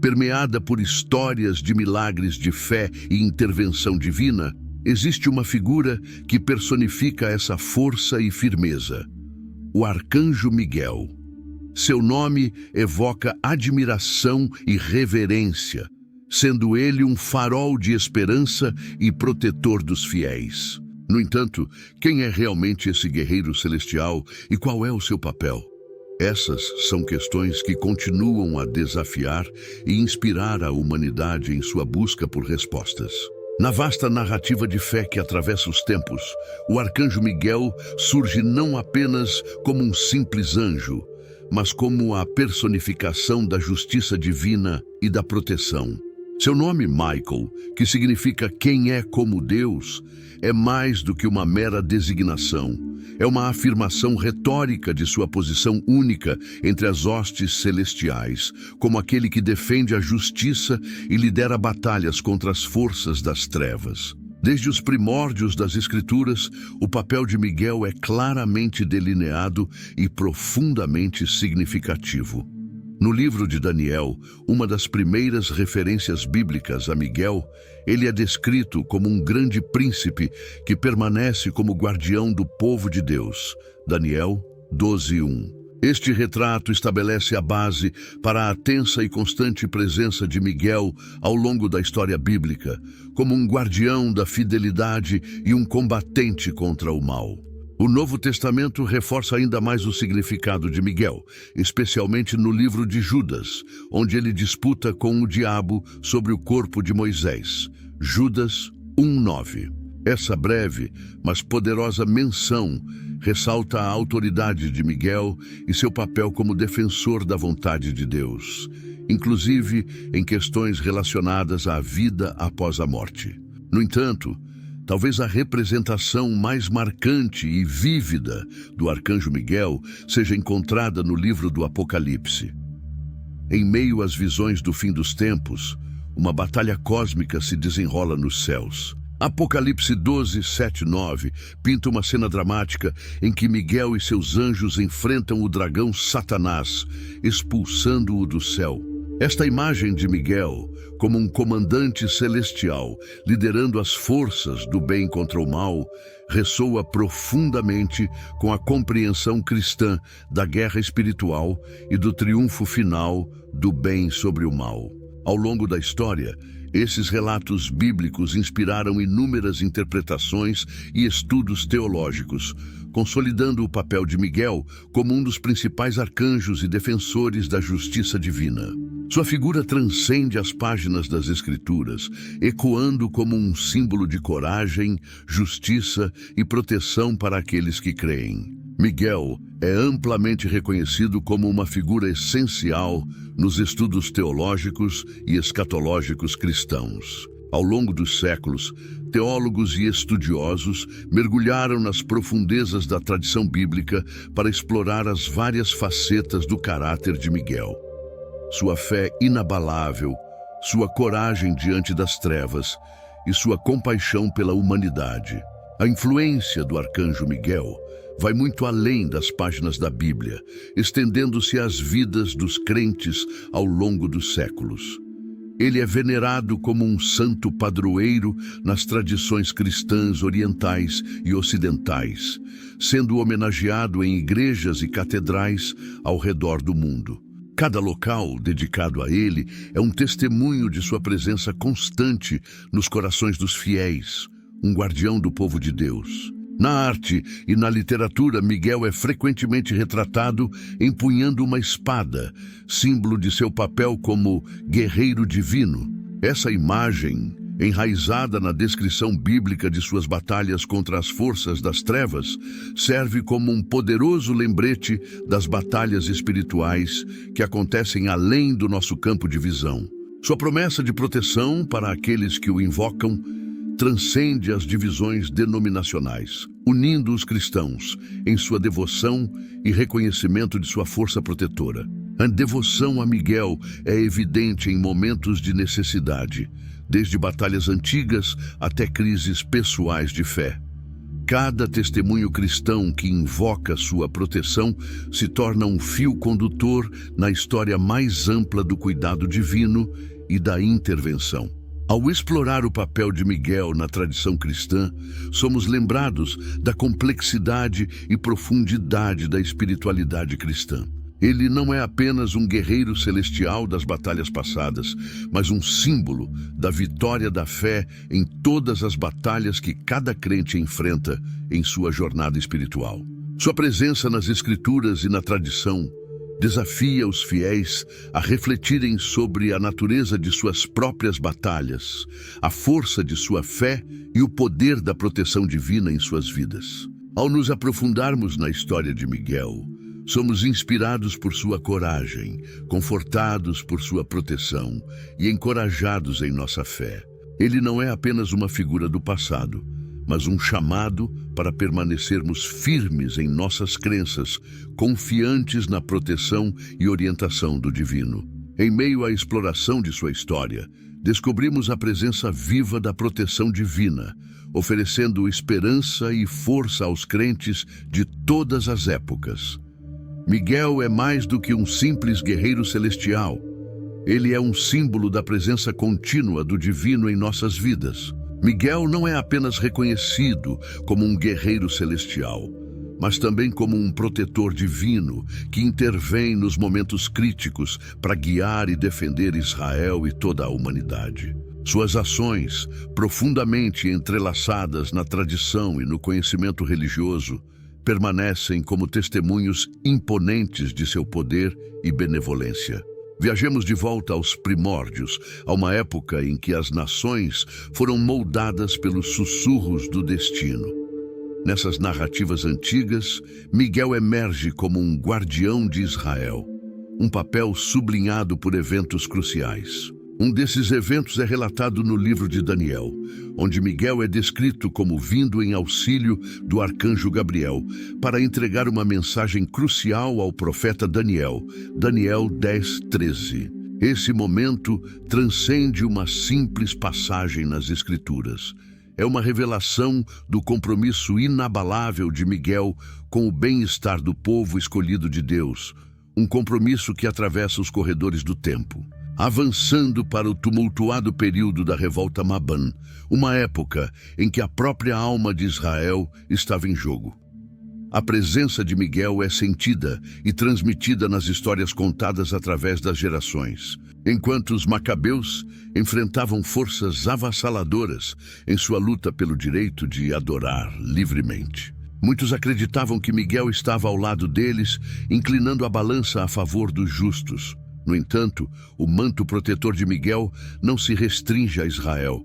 permeada por histórias de milagres de fé e intervenção divina, existe uma figura que personifica essa força e firmeza: o Arcanjo Miguel. Seu nome evoca admiração e reverência, sendo ele um farol de esperança e protetor dos fiéis. No entanto, quem é realmente esse guerreiro celestial e qual é o seu papel? Essas são questões que continuam a desafiar e inspirar a humanidade em sua busca por respostas. Na vasta narrativa de fé que atravessa os tempos, o arcanjo Miguel surge não apenas como um simples anjo, mas como a personificação da justiça divina e da proteção. Seu nome, Michael, que significa quem é como Deus, é mais do que uma mera designação. É uma afirmação retórica de sua posição única entre as hostes celestiais, como aquele que defende a justiça e lidera batalhas contra as forças das trevas. Desde os primórdios das Escrituras, o papel de Miguel é claramente delineado e profundamente significativo. No livro de Daniel, uma das primeiras referências bíblicas a Miguel, ele é descrito como um grande príncipe que permanece como guardião do povo de Deus. Daniel 12:1. Este retrato estabelece a base para a tensa e constante presença de Miguel ao longo da história bíblica, como um guardião da fidelidade e um combatente contra o mal. O Novo Testamento reforça ainda mais o significado de Miguel, especialmente no livro de Judas, onde ele disputa com o diabo sobre o corpo de Moisés. Judas 1:9. Essa breve, mas poderosa menção ressalta a autoridade de Miguel e seu papel como defensor da vontade de Deus, inclusive em questões relacionadas à vida após a morte. No entanto, talvez a representação mais marcante e vívida do arcanjo Miguel seja encontrada no livro do Apocalipse. Em meio às visões do fim dos tempos, uma batalha cósmica se desenrola nos céus. Apocalipse 12:7-9 pinta uma cena dramática em que Miguel e seus anjos enfrentam o dragão Satanás, expulsando-o do céu. Esta imagem de Miguel, como um comandante celestial, liderando as forças do bem contra o mal, ressoa profundamente com a compreensão cristã da guerra espiritual e do triunfo final do bem sobre o mal. Ao longo da história, esses relatos bíblicos inspiraram inúmeras interpretações e estudos teológicos, consolidando o papel de Miguel como um dos principais arcanjos e defensores da justiça divina. Sua figura transcende as páginas das Escrituras, ecoando como um símbolo de coragem, justiça e proteção para aqueles que creem. Miguel é amplamente reconhecido como uma figura essencial nos estudos teológicos e escatológicos cristãos. Ao longo dos séculos, teólogos e estudiosos mergulharam nas profundezas da tradição bíblica para explorar as várias facetas do caráter de Miguel. Sua fé inabalável, sua coragem diante das trevas e sua compaixão pela humanidade. A influência do arcanjo Miguel vai muito além das páginas da Bíblia, estendendo-se às vidas dos crentes ao longo dos séculos. Ele é venerado como um santo padroeiro nas tradições cristãs orientais e ocidentais, sendo homenageado em igrejas e catedrais ao redor do mundo. Cada local dedicado a ele é um testemunho de sua presença constante nos corações dos fiéis, um guardião do povo de Deus. Na arte e na literatura, Miguel é frequentemente retratado empunhando uma espada, símbolo de seu papel como guerreiro divino. Essa imagem, enraizada na descrição bíblica de suas batalhas contra as forças das trevas, serve como um poderoso lembrete das batalhas espirituais que acontecem além do nosso campo de visão. Sua promessa de proteção para aqueles que o invocam transcende as divisões denominacionais, unindo os cristãos em sua devoção e reconhecimento de sua força protetora. A devoção a Miguel é evidente em momentos de necessidade, desde batalhas antigas até crises pessoais de fé. Cada testemunho cristão que invoca sua proteção se torna um fio condutor na história mais ampla do cuidado divino e da intervenção. Ao explorar o papel de Miguel na tradição cristã, somos lembrados da complexidade e profundidade da espiritualidade cristã. Ele não é apenas um guerreiro celestial das batalhas passadas, mas um símbolo da vitória da fé em todas as batalhas que cada crente enfrenta em sua jornada espiritual. Sua presença nas Escrituras e na tradição desafia os fiéis a refletirem sobre a natureza de suas próprias batalhas, a força de sua fé e o poder da proteção divina em suas vidas. Ao nos aprofundarmos na história de Miguel, somos inspirados por sua coragem, confortados por sua proteção e encorajados em nossa fé. Ele não é apenas uma figura do passado, mas um chamado para permanecermos firmes em nossas crenças, confiantes na proteção e orientação do divino. Em meio à exploração de sua história, descobrimos a presença viva da proteção divina, oferecendo esperança e força aos crentes de todas as épocas. Miguel é mais do que um simples guerreiro celestial. Ele é um símbolo da presença contínua do divino em nossas vidas. Miguel não é apenas reconhecido como um guerreiro celestial, mas também como um protetor divino que intervém nos momentos críticos para guiar e defender Israel e toda a humanidade. Suas ações, profundamente entrelaçadas na tradição e no conhecimento religioso, permanecem como testemunhos imponentes de seu poder e benevolência. Viajemos de volta aos primórdios, a uma época em que as nações foram moldadas pelos sussurros do destino. Nessas narrativas antigas, Miguel emerge como um guardião de Israel, um papel sublinhado por eventos cruciais. Um desses eventos é relatado no livro de Daniel, onde Miguel é descrito como vindo em auxílio do arcanjo Gabriel para entregar uma mensagem crucial ao profeta Daniel, Daniel 10:13. Esse momento transcende uma simples passagem nas Escrituras. É uma revelação do compromisso inabalável de Miguel com o bem-estar do povo escolhido de Deus, um compromisso que atravessa os corredores do tempo, avançando para o tumultuado período da revolta Mabã, uma época em que a própria alma de Israel estava em jogo. A presença de Miguel é sentida e transmitida nas histórias contadas através das gerações, enquanto os macabeus enfrentavam forças avassaladoras em sua luta pelo direito de adorar livremente. Muitos acreditavam que Miguel estava ao lado deles, inclinando a balança a favor dos justos. No entanto, o manto protetor de Miguel não se restringe a Israel.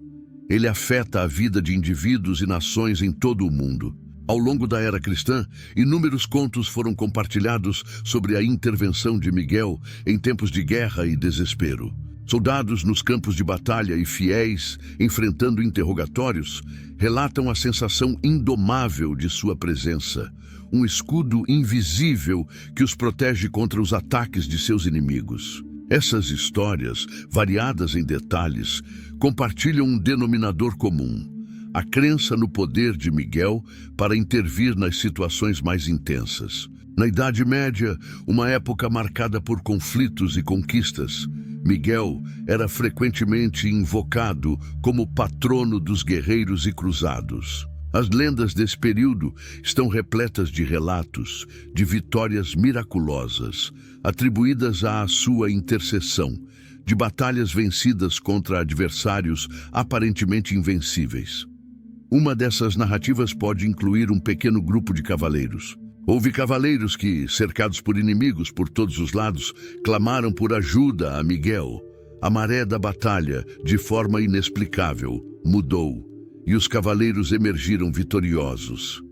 Ele afeta a vida de indivíduos e nações em todo o mundo. Ao longo da era cristã, inúmeros contos foram compartilhados sobre a intervenção de Miguel em tempos de guerra e desespero. Soldados nos campos de batalha e fiéis enfrentando interrogatórios relatam a sensação indomável de sua presença, um escudo invisível que os protege contra os ataques de seus inimigos. Essas histórias, variadas em detalhes, compartilham um denominador comum: a crença no poder de Miguel para intervir nas situações mais intensas. Na Idade Média, uma época marcada por conflitos e conquistas, Miguel era frequentemente invocado como patrono dos guerreiros e cruzados. As lendas desse período estão repletas de relatos de vitórias miraculosas, atribuídas à sua intercessão, de batalhas vencidas contra adversários aparentemente invencíveis. Uma dessas narrativas pode incluir um pequeno grupo de cavaleiros. Houve cavaleiros que, cercados por inimigos por todos os lados, clamaram por ajuda a Miguel. A maré da batalha, de forma inexplicável, mudou, e os cavaleiros emergiram vitoriosos.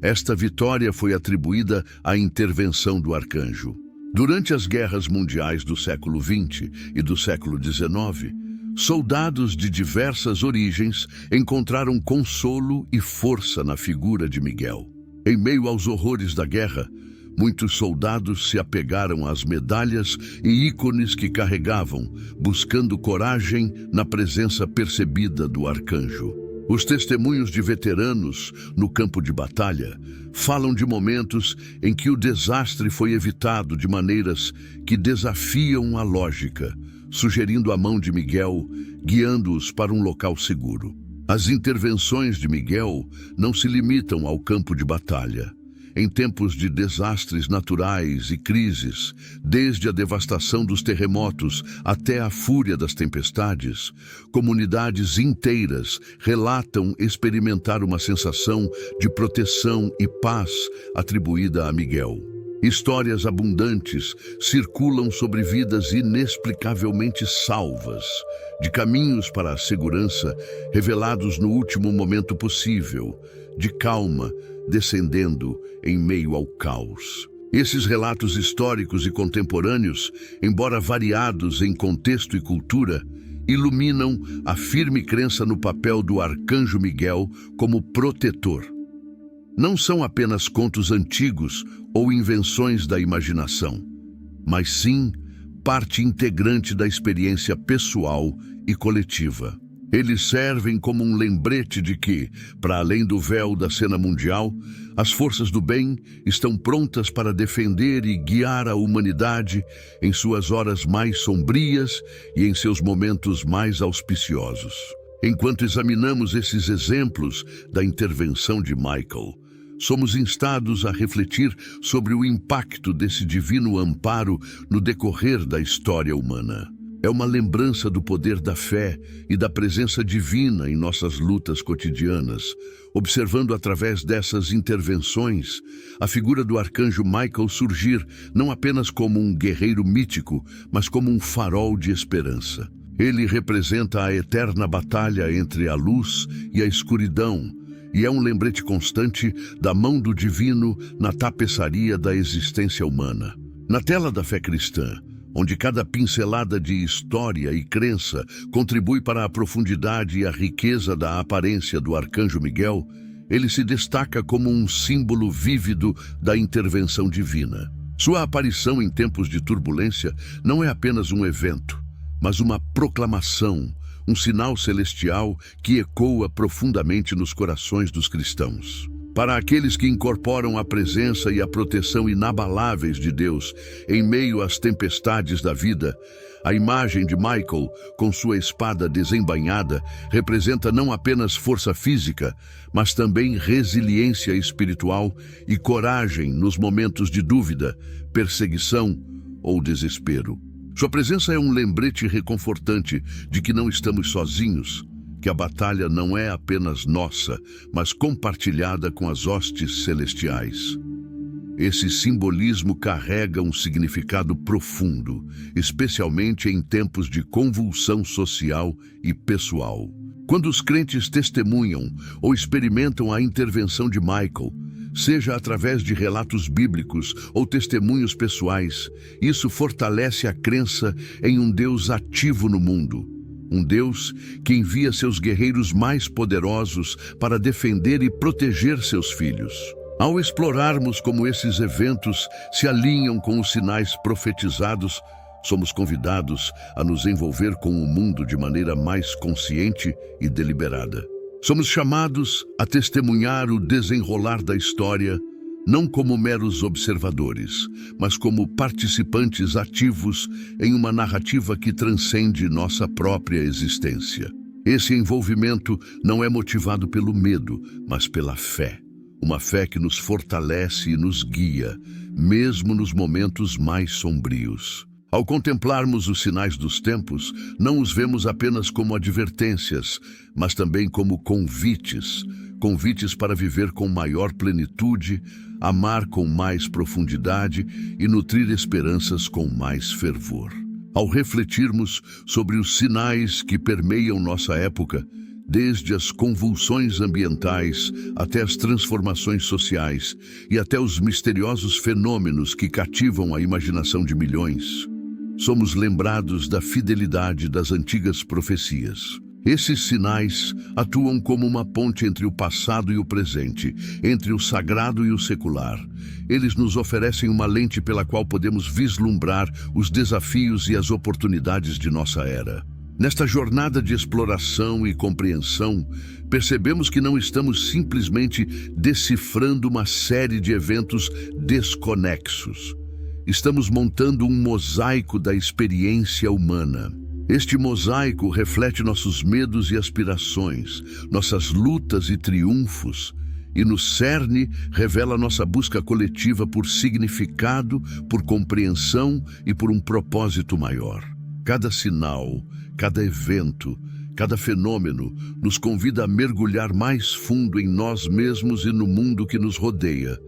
Esta vitória foi atribuída à intervenção do arcanjo. Durante as guerras mundiais do século XX e do século XIX, soldados de diversas origens encontraram consolo e força na figura de Miguel. Em meio aos horrores da guerra, muitos soldados se apegaram às medalhas e ícones que carregavam, buscando coragem na presença percebida do arcanjo. Os testemunhos de veteranos no campo de batalha falam de momentos em que o desastre foi evitado de maneiras que desafiam a lógica, sugerindo a mão de Miguel, guiando-os para um local seguro. As intervenções de Miguel não se limitam ao campo de batalha. em tempos de desastres naturais e crises, desde a devastação dos terremotos até a fúria das tempestades, comunidades inteiras relatam experimentar uma sensação de proteção e paz atribuída a Miguel. Histórias abundantes circulam sobre vidas inexplicavelmente salvas, de caminhos para a segurança revelados no último momento possível, de calma descendendo em meio ao caos. Esses relatos históricos e contemporâneos, embora variados em contexto e cultura, iluminam a firme crença no papel do Arcanjo Miguel como protetor. Não são apenas contos antigos ou invenções da imaginação, mas sim parte integrante da experiência pessoal e coletiva. Eles servem como um lembrete de que, para além do véu da cena mundial, as forças do bem estão prontas para defender e guiar a humanidade em suas horas mais sombrias e em seus momentos mais auspiciosos. Enquanto examinamos esses exemplos da intervenção de Michael, somos instados a refletir sobre o impacto desse divino amparo no decorrer da história humana. É uma lembrança do poder da fé e da presença divina em nossas lutas cotidianas, observando através dessas intervenções a figura do arcanjo Michael surgir não apenas como um guerreiro mítico, mas como um farol de esperança. Ele representa a eterna batalha entre a luz e a escuridão, e é um lembrete constante da mão do divino na tapeçaria da existência humana. Na tela da fé cristã, onde cada pincelada de história e crença contribui para a profundidade e a riqueza da aparência do Arcanjo Miguel, ele se destaca como um símbolo vívido da intervenção divina. Sua aparição em tempos de turbulência não é apenas um evento, mas uma proclamação, um sinal celestial que ecoa profundamente nos corações dos cristãos. Para aqueles que incorporam a presença e a proteção inabaláveis de Deus em meio às tempestades da vida, a imagem de Michael, com sua espada desembainhada, representa não apenas força física, mas também resiliência espiritual e coragem nos momentos de dúvida, perseguição ou desespero. Sua presença é um lembrete reconfortante de que não estamos sozinhos, que a batalha não é apenas nossa, mas compartilhada com as hostes celestiais. Esse simbolismo carrega um significado profundo, especialmente em tempos de convulsão social e pessoal. Quando os crentes testemunham ou experimentam a intervenção de Michael, seja através de relatos bíblicos ou testemunhos pessoais, isso fortalece a crença em um Deus ativo no mundo. Um Deus que envia seus guerreiros mais poderosos para defender e proteger seus filhos. Ao explorarmos como esses eventos se alinham com os sinais profetizados, somos convidados a nos envolver com o mundo de maneira mais consciente e deliberada. Somos chamados a testemunhar o desenrolar da história, não como meros observadores, mas como participantes ativos em uma narrativa que transcende nossa própria existência. Esse envolvimento não é motivado pelo medo, mas pela fé. Uma fé que nos fortalece e nos guia, mesmo nos momentos mais sombrios. Ao contemplarmos os sinais dos tempos, não os vemos apenas como advertências, mas também como convites para viver com maior plenitude, amar com mais profundidade e nutrir esperanças com mais fervor. Ao refletirmos sobre os sinais que permeiam nossa época, desde as convulsões ambientais até as transformações sociais e até os misteriosos fenômenos que cativam a imaginação de milhões, somos lembrados da fidelidade das antigas profecias. Esses sinais atuam como uma ponte entre o passado e o presente, entre o sagrado e o secular. Eles nos oferecem uma lente pela qual podemos vislumbrar os desafios e as oportunidades de nossa era. Nesta jornada de exploração e compreensão, percebemos que não estamos simplesmente decifrando uma série de eventos desconexos. Estamos montando um mosaico da experiência humana. Este mosaico reflete nossos medos e aspirações, nossas lutas e triunfos, e no cerne revela nossa busca coletiva por significado, por compreensão e por um propósito maior. Cada sinal, cada evento, cada fenômeno nos convida a mergulhar mais fundo em nós mesmos e no mundo que nos rodeia,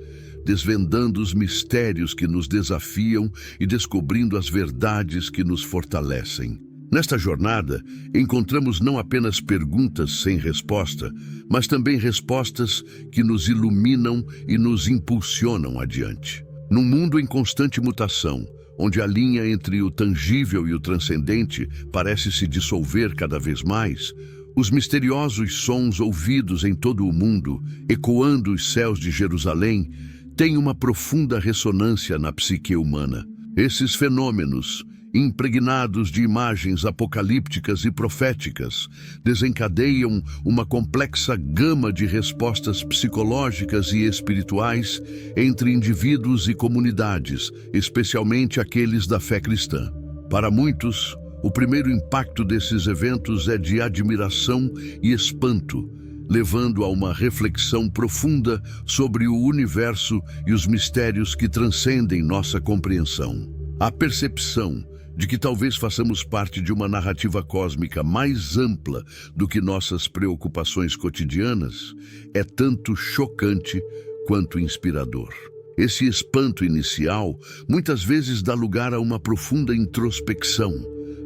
desvendando os mistérios que nos desafiam e descobrindo as verdades que nos fortalecem. Nesta jornada, encontramos não apenas perguntas sem resposta, mas também respostas que nos iluminam e nos impulsionam adiante. Num mundo em constante mutação, onde a linha entre o tangível e o transcendente parece se dissolver cada vez mais, os misteriosos sons ouvidos em todo o mundo, ecoando os céus de Jerusalém, têm uma profunda ressonância na psique humana. Esses fenômenos, impregnados de imagens apocalípticas e proféticas, desencadeiam uma complexa gama de respostas psicológicas e espirituais entre indivíduos e comunidades, especialmente aqueles da fé cristã. Para muitos, o primeiro impacto desses eventos é de admiração e espanto, levando a uma reflexão profunda sobre o universo e os mistérios que transcendem nossa compreensão. A percepção de que talvez façamos parte de uma narrativa cósmica mais ampla do que nossas preocupações cotidianas é tanto chocante quanto inspirador. Esse espanto inicial muitas vezes dá lugar a uma profunda introspecção,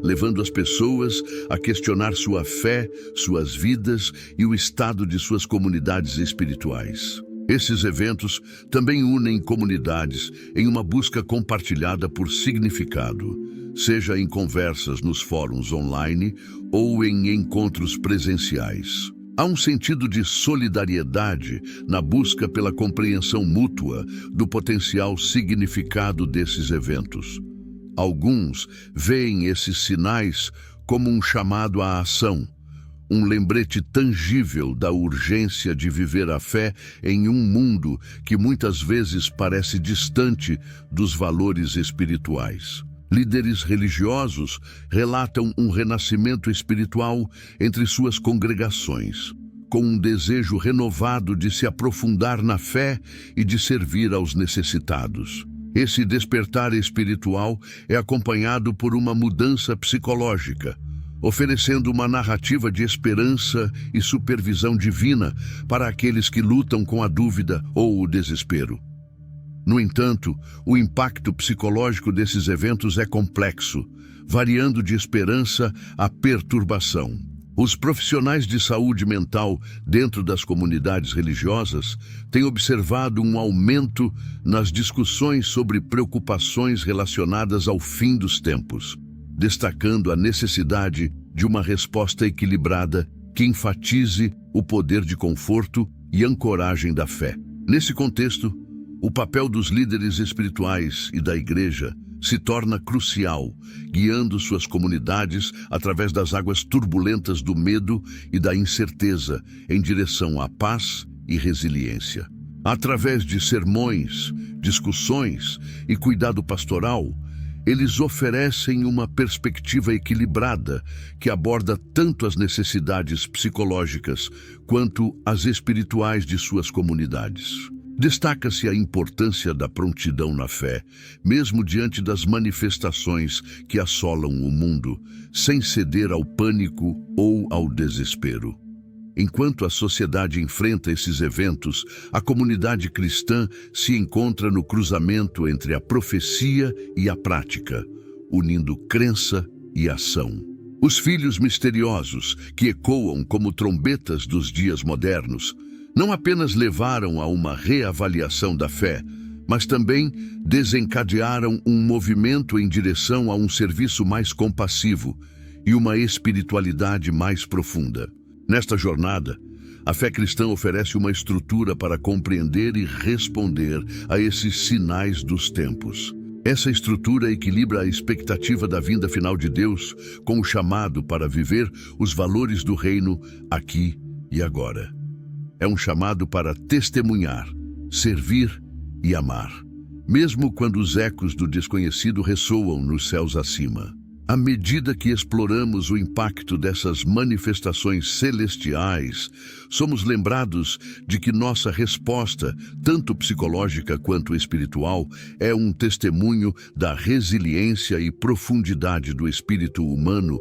levando as pessoas a questionar sua fé, suas vidas e o estado de suas comunidades espirituais. Esses eventos também unem comunidades em uma busca compartilhada por significado, seja em conversas nos fóruns online ou em encontros presenciais. Há um sentido de solidariedade na busca pela compreensão mútua do potencial significado desses eventos. Alguns veem esses sinais como um chamado à ação, um lembrete tangível da urgência de viver a fé em um mundo que muitas vezes parece distante dos valores espirituais. Líderes religiosos relatam um renascimento espiritual entre suas congregações, com um desejo renovado de se aprofundar na fé e de servir aos necessitados. Esse despertar espiritual é acompanhado por uma mudança psicológica, oferecendo uma narrativa de esperança e supervisão divina para aqueles que lutam com a dúvida ou o desespero. No entanto, o impacto psicológico desses eventos é complexo, variando de esperança a perturbação. Os profissionais de saúde mental dentro das comunidades religiosas têm observado um aumento nas discussões sobre preocupações relacionadas ao fim dos tempos, destacando a necessidade de uma resposta equilibrada que enfatize o poder de conforto e ancoragem da fé. Nesse contexto, o papel dos líderes espirituais e da Igreja se torna crucial, guiando suas comunidades através das águas turbulentas do medo e da incerteza em direção à paz e resiliência. Através de sermões, discussões e cuidado pastoral, eles oferecem uma perspectiva equilibrada que aborda tanto as necessidades psicológicas quanto as espirituais de suas comunidades. Destaca-se a importância da prontidão na fé, mesmo diante das manifestações que assolam o mundo, sem ceder ao pânico ou ao desespero. Enquanto a sociedade enfrenta esses eventos, a comunidade cristã se encontra no cruzamento entre a profecia e a prática, unindo crença e ação. Os filhos misteriosos, que ecoam como trombetas dos dias modernos, não apenas levaram a uma reavaliação da fé, mas também desencadearam um movimento em direção a um serviço mais compassivo e uma espiritualidade mais profunda. Nesta jornada, a fé cristã oferece uma estrutura para compreender e responder a esses sinais dos tempos. Essa estrutura equilibra a expectativa da vinda final de Deus com o chamado para viver os valores do reino aqui e agora. É um chamado para testemunhar, servir e amar, mesmo quando os ecos do desconhecido ressoam nos céus acima. À medida que exploramos o impacto dessas manifestações celestiais, somos lembrados de que nossa resposta, tanto psicológica quanto espiritual, é um testemunho da resiliência e profundidade do espírito humano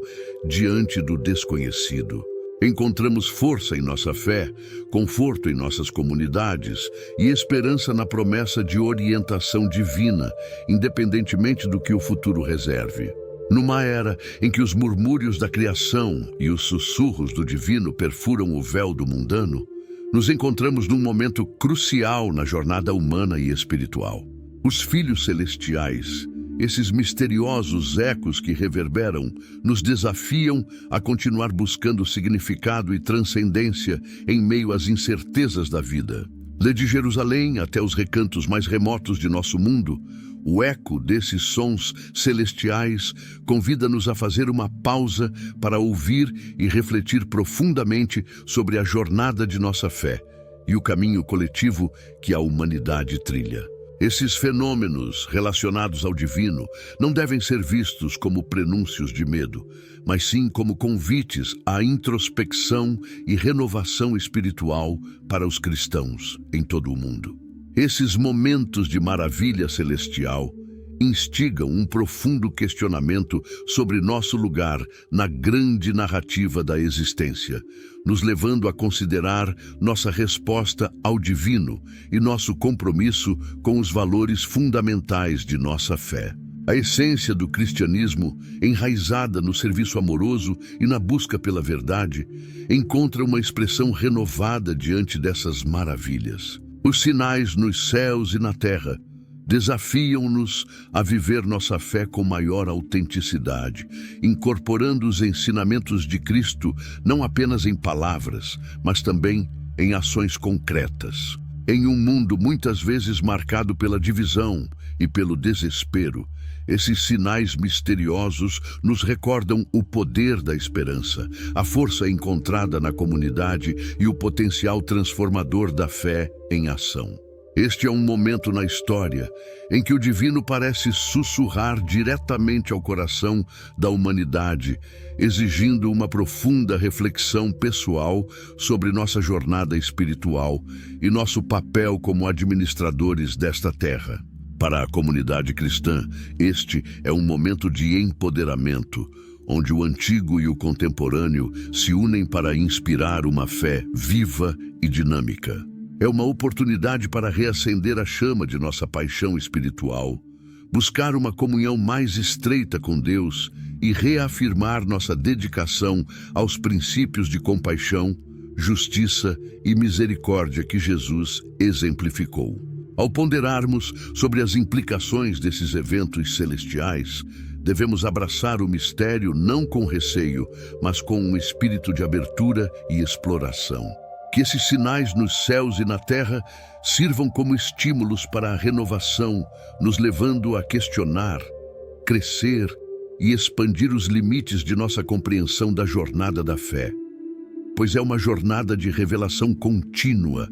diante do desconhecido. Encontramos força em nossa fé, conforto em nossas comunidades e esperança na promessa de orientação divina, independentemente do que o futuro reserve. Numa era em que os murmúrios da criação e os sussurros do divino perfuram o véu do mundano, nos encontramos num momento crucial na jornada humana e espiritual. Os filhos celestiais, esses misteriosos ecos que reverberam, nos desafiam a continuar buscando significado e transcendência em meio às incertezas da vida. De Jerusalém até os recantos mais remotos de nosso mundo, o eco desses sons celestiais convida-nos a fazer uma pausa para ouvir e refletir profundamente sobre a jornada de nossa fé e o caminho coletivo que a humanidade trilha. Esses fenômenos relacionados ao divino não devem ser vistos como prenúncios de medo, mas sim como convites à introspecção e renovação espiritual para os cristãos em todo o mundo. Esses momentos de maravilha celestial instigam um profundo questionamento sobre nosso lugar na grande narrativa da existência, nos levando a considerar nossa resposta ao divino e nosso compromisso com os valores fundamentais de nossa fé. A essência do cristianismo, enraizada no serviço amoroso e na busca pela verdade, encontra uma expressão renovada diante dessas maravilhas. Os sinais nos céus e na terra desafiam-nos a viver nossa fé com maior autenticidade, incorporando os ensinamentos de Cristo não apenas em palavras, mas também em ações concretas. Em um mundo muitas vezes marcado pela divisão e pelo desespero, esses sinais misteriosos nos recordam o poder da esperança, a força encontrada na comunidade e o potencial transformador da fé em ação. Este é um momento na história em que o divino parece sussurrar diretamente ao coração da humanidade, exigindo uma profunda reflexão pessoal sobre nossa jornada espiritual e nosso papel como administradores desta terra. Para a comunidade cristã, este é um momento de empoderamento, onde o antigo e o contemporâneo se unem para inspirar uma fé viva e dinâmica. É uma oportunidade para reacender a chama de nossa paixão espiritual, buscar uma comunhão mais estreita com Deus e reafirmar nossa dedicação aos princípios de compaixão, justiça e misericórdia que Jesus exemplificou. Ao ponderarmos sobre as implicações desses eventos celestiais, devemos abraçar o mistério não com receio, mas com um espírito de abertura e exploração. Que esses sinais nos céus e na terra sirvam como estímulos para a renovação, nos levando a questionar, crescer e expandir os limites de nossa compreensão da jornada da fé. Pois é uma jornada de revelação contínua,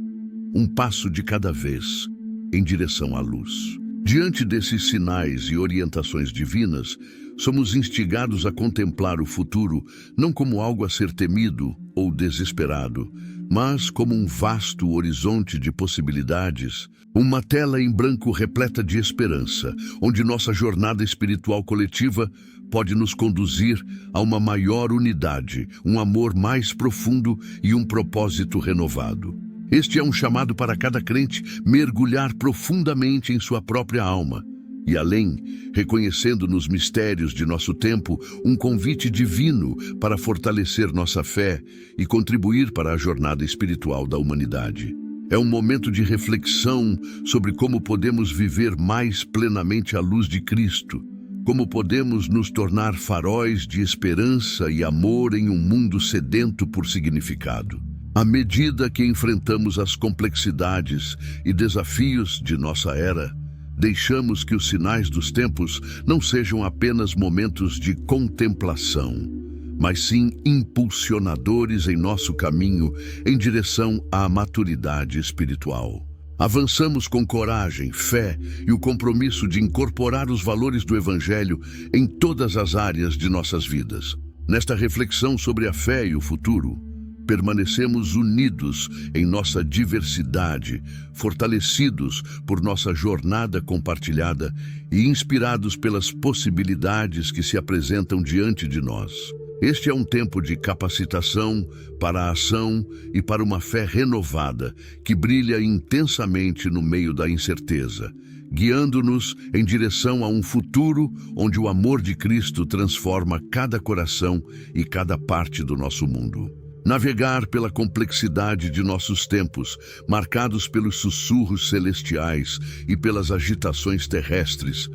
um passo de cada vez, em direção à luz. Diante desses sinais e orientações divinas, somos instigados a contemplar o futuro não como algo a ser temido ou desesperado, mas como um vasto horizonte de possibilidades, uma tela em branco repleta de esperança, onde nossa jornada espiritual coletiva pode nos conduzir a uma maior unidade, um amor mais profundo e um propósito renovado. Este é um chamado para cada crente mergulhar profundamente em sua própria alma e, além, reconhecendo nos mistérios de nosso tempo um convite divino para fortalecer nossa fé e contribuir para a jornada espiritual da humanidade. É um momento de reflexão sobre como podemos viver mais plenamente à luz de Cristo, como podemos nos tornar faróis de esperança e amor em um mundo sedento por significado. À medida que enfrentamos as complexidades e desafios de nossa era, deixamos que os sinais dos tempos não sejam apenas momentos de contemplação, mas sim impulsionadores em nosso caminho em direção à maturidade espiritual. Avançamos com coragem, fé e o compromisso de incorporar os valores do Evangelho em todas as áreas de nossas vidas. Nesta reflexão sobre a fé e o futuro, permanecemos unidos em nossa diversidade, fortalecidos por nossa jornada compartilhada e inspirados pelas possibilidades que se apresentam diante de nós. Este é um tempo de capacitação para a ação e para uma fé renovada que brilha intensamente no meio da incerteza, guiando-nos em direção a um futuro onde o amor de Cristo transforma cada coração e cada parte do nosso mundo. Navegar pela complexidade de nossos tempos, marcados pelos sussurros celestiais e pelas agitações terrestres,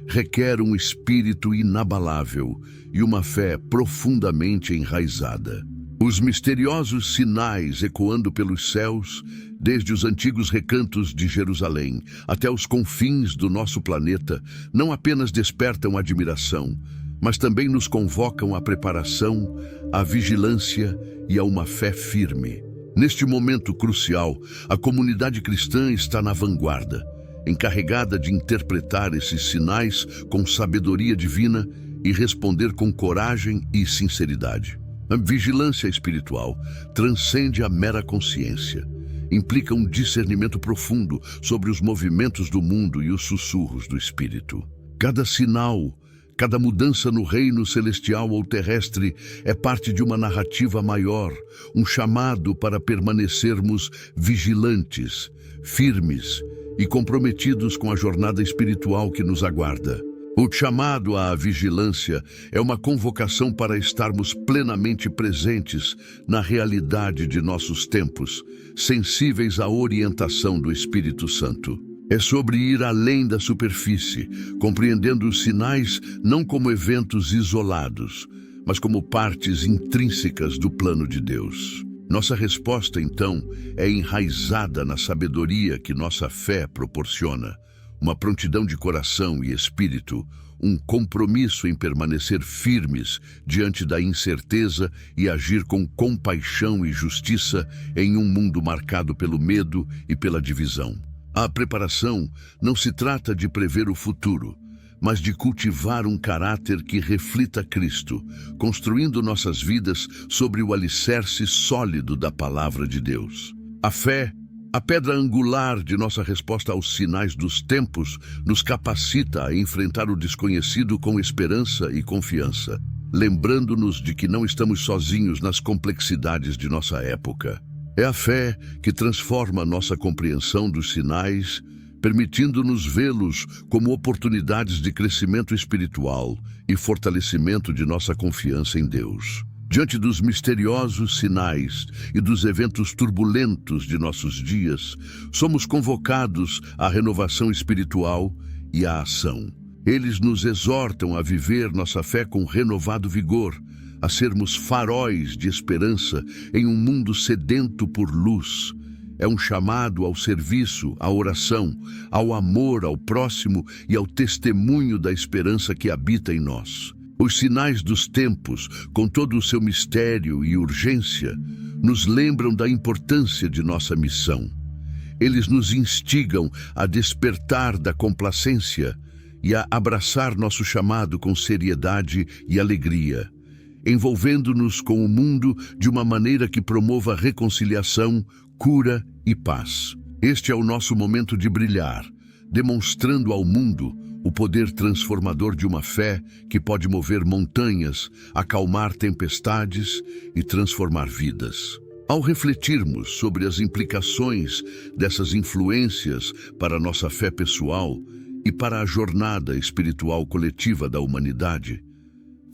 requer um espírito inabalável e uma fé profundamente enraizada. Os misteriosos sinais ecoando pelos céus, desde os antigos recantos de Jerusalém até os confins do nosso planeta, não apenas despertam admiração, mas também nos convocam à preparação, à vigilância e a uma fé firme. Neste momento crucial, a comunidade cristã está na vanguarda, encarregada de interpretar esses sinais com sabedoria divina e responder com coragem e sinceridade. A vigilância espiritual transcende a mera consciência. Implica um discernimento profundo sobre os movimentos do mundo e os sussurros do espírito. Cada sinal, cada mudança no reino celestial ou terrestre é parte de uma narrativa maior, um chamado para permanecermos vigilantes, firmes e comprometidos com a jornada espiritual que nos aguarda. O chamado à vigilância é uma convocação para estarmos plenamente presentes na realidade de nossos tempos, sensíveis à orientação do Espírito Santo. É sobre ir além da superfície, compreendendo os sinais não como eventos isolados, mas como partes intrínsecas do plano de Deus. Nossa resposta, então, é enraizada na sabedoria que nossa fé proporciona, uma prontidão de coração e espírito, um compromisso em permanecer firmes diante da incerteza e agir com compaixão e justiça em um mundo marcado pelo medo e pela divisão. A preparação não se trata de prever o futuro, mas de cultivar um caráter que reflita Cristo, construindo nossas vidas sobre o alicerce sólido da Palavra de Deus. A fé, a pedra angular de nossa resposta aos sinais dos tempos, nos capacita a enfrentar o desconhecido com esperança e confiança, lembrando-nos de que não estamos sozinhos nas complexidades de nossa época. É a fé que transforma nossa compreensão dos sinais, permitindo-nos vê-los como oportunidades de crescimento espiritual e fortalecimento de nossa confiança em Deus. Diante dos misteriosos sinais e dos eventos turbulentos de nossos dias, somos convocados à renovação espiritual e à ação. Eles nos exortam a viver nossa fé com renovado vigor, a sermos faróis de esperança em um mundo sedento por luz. É um chamado ao serviço, à oração, ao amor ao próximo e ao testemunho da esperança que habita em nós. Os sinais dos tempos, com todo o seu mistério e urgência, nos lembram da importância de nossa missão. Eles nos instigam a despertar da complacência e a abraçar nosso chamado com seriedade e alegria, envolvendo-nos com o mundo de uma maneira que promova reconciliação, cura e paz. Este é o nosso momento de brilhar, demonstrando ao mundo o poder transformador de uma fé que pode mover montanhas, acalmar tempestades e transformar vidas. Ao refletirmos sobre as implicações dessas influências para a nossa fé pessoal e para a jornada espiritual coletiva da humanidade,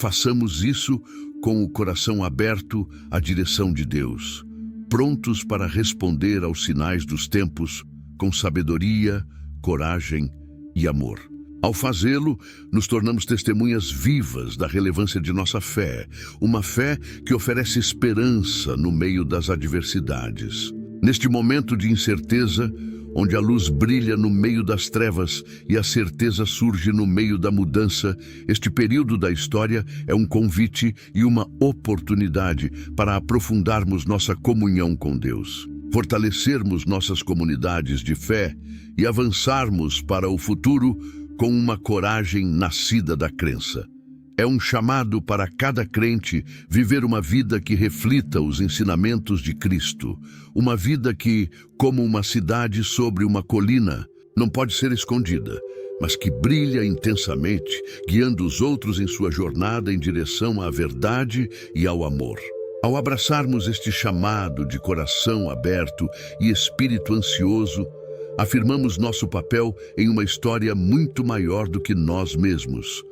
façamos isso com o coração aberto à direção de Deus, prontos para responder aos sinais dos tempos com sabedoria, coragem e amor. Ao fazê-lo, nos tornamos testemunhas vivas da relevância de nossa fé, uma fé que oferece esperança no meio das adversidades. Neste momento de incerteza, onde a luz brilha no meio das trevas e a certeza surge no meio da mudança, este período da história é um convite e uma oportunidade para aprofundarmos nossa comunhão com Deus. fortalecermos nossas comunidades de fé e avançarmos para o futuro com uma coragem nascida da crença. É um chamado para cada crente viver uma vida que reflita os ensinamentos de Cristo, uma vida que, como uma cidade sobre uma colina, não pode ser escondida, mas que brilha intensamente, guiando os outros em sua jornada em direção à verdade e ao amor. Ao abraçarmos este chamado de coração aberto e espírito ansioso, afirmamos nosso papel em uma história muito maior do que nós mesmos.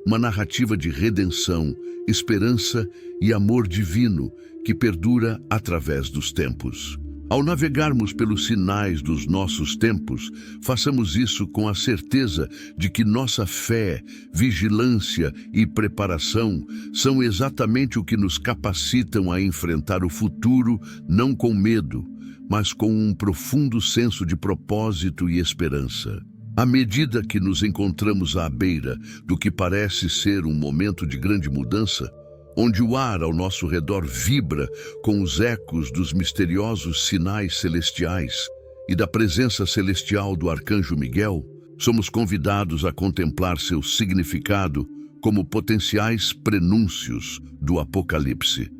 Uma narrativa de redenção, esperança e amor divino que perdura através dos tempos. Ao navegarmos pelos sinais dos nossos tempos, façamos isso com a certeza de que nossa fé, vigilância e preparação são exatamente o que nos capacitam a enfrentar o futuro, não com medo, mas com um profundo senso de propósito e esperança. À medida que nos encontramos à beira do que parece ser um momento de grande mudança, onde o ar ao nosso redor vibra com os ecos dos misteriosos sinais celestiais e da presença celestial do Arcanjo Miguel, somos convidados a contemplar seu significado como potenciais prenúncios do Apocalipse.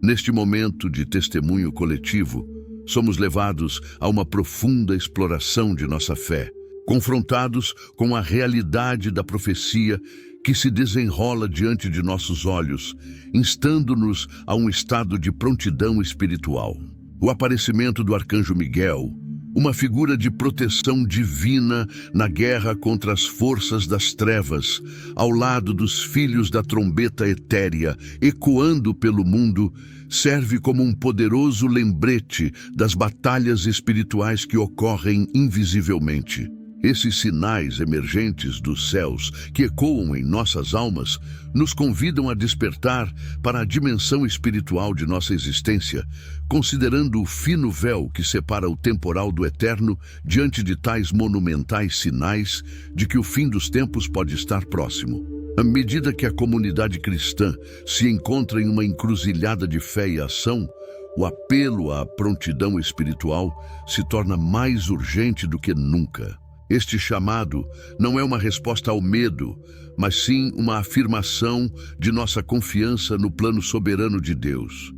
Neste momento de testemunho coletivo, somos levados a uma profunda exploração de nossa fé, confrontados com a realidade da profecia que se desenrola diante de nossos olhos, instando-nos a um estado de prontidão espiritual. O aparecimento do Arcanjo Miguel, uma figura de proteção divina na guerra contra as forças das trevas, ao lado dos filhos da trombeta etérea, ecoando pelo mundo, serve como um poderoso lembrete das batalhas espirituais que ocorrem invisivelmente. Esses sinais emergentes dos céus que ecoam em nossas almas nos convidam a despertar para a dimensão espiritual de nossa existência, considerando o fino véu que separa o temporal do eterno diante de tais monumentais sinais de que o fim dos tempos pode estar próximo. À medida que a comunidade cristã se encontra em uma encruzilhada de fé e ação, o apelo à prontidão espiritual se torna mais urgente do que nunca. Este chamado não é uma resposta ao medo, mas sim uma afirmação de nossa confiança no plano soberano de Deus.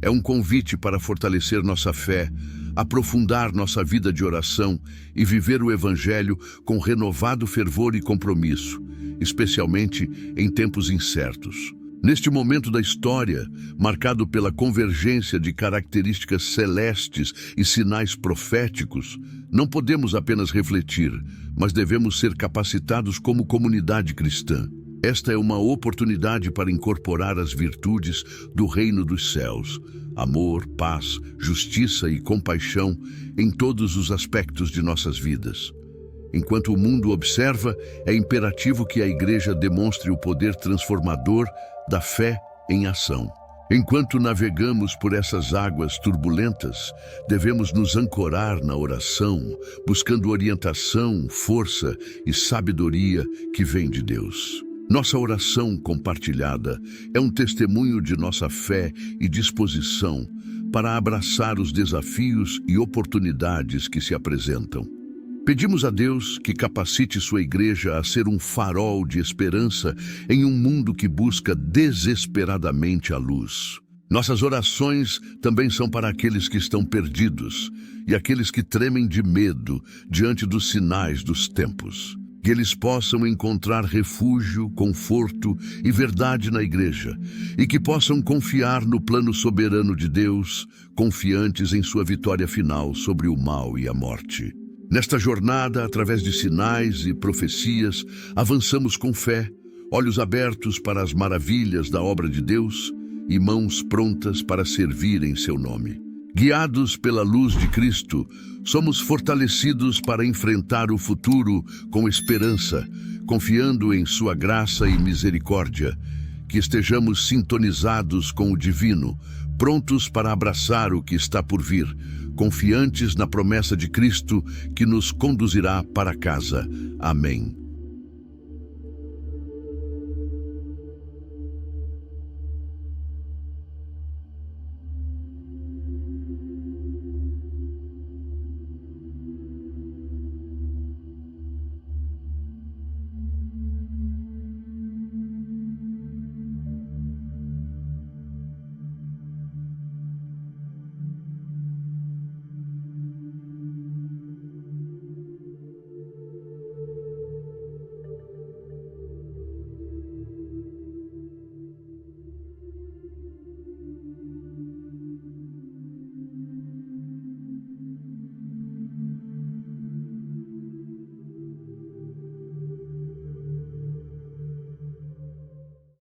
É um convite para fortalecer nossa fé, aprofundar nossa vida de oração e viver o Evangelho com renovado fervor e compromisso, especialmente em tempos incertos. Neste momento da história, marcado pela convergência de características celestes e sinais proféticos, não podemos apenas refletir, mas devemos ser capacitados como comunidade cristã. Esta é uma oportunidade para incorporar as virtudes do reino dos céus: amor, paz, justiça e compaixão em todos os aspectos de nossas vidas. Enquanto o mundo observa, é imperativo que a Igreja demonstre o poder transformador da fé em ação. Enquanto navegamos por essas águas turbulentas, devemos nos ancorar na oração, buscando orientação, força e sabedoria que vem de Deus. Nossa oração compartilhada é um testemunho de nossa fé e disposição para abraçar os desafios e oportunidades que se apresentam. Pedimos a Deus que capacite sua igreja a ser um farol de esperança em um mundo que busca desesperadamente a luz. Nossas orações também são para aqueles que estão perdidos e aqueles que tremem de medo diante dos sinais dos tempos. Que eles possam encontrar refúgio, conforto e verdade na igreja, e que possam confiar no plano soberano de Deus, confiantes em sua vitória final sobre o mal e a morte. Nesta jornada, através de sinais e profecias, avançamos com fé, olhos abertos para as maravilhas da obra de Deus e mãos prontas para servir em seu nome. Guiados pela luz de Cristo, somos fortalecidos para enfrentar o futuro com esperança, confiando em sua graça e misericórdia. Que estejamos sintonizados com o divino, prontos para abraçar o que está por vir, confiantes na promessa de Cristo que nos conduzirá para casa. Amém.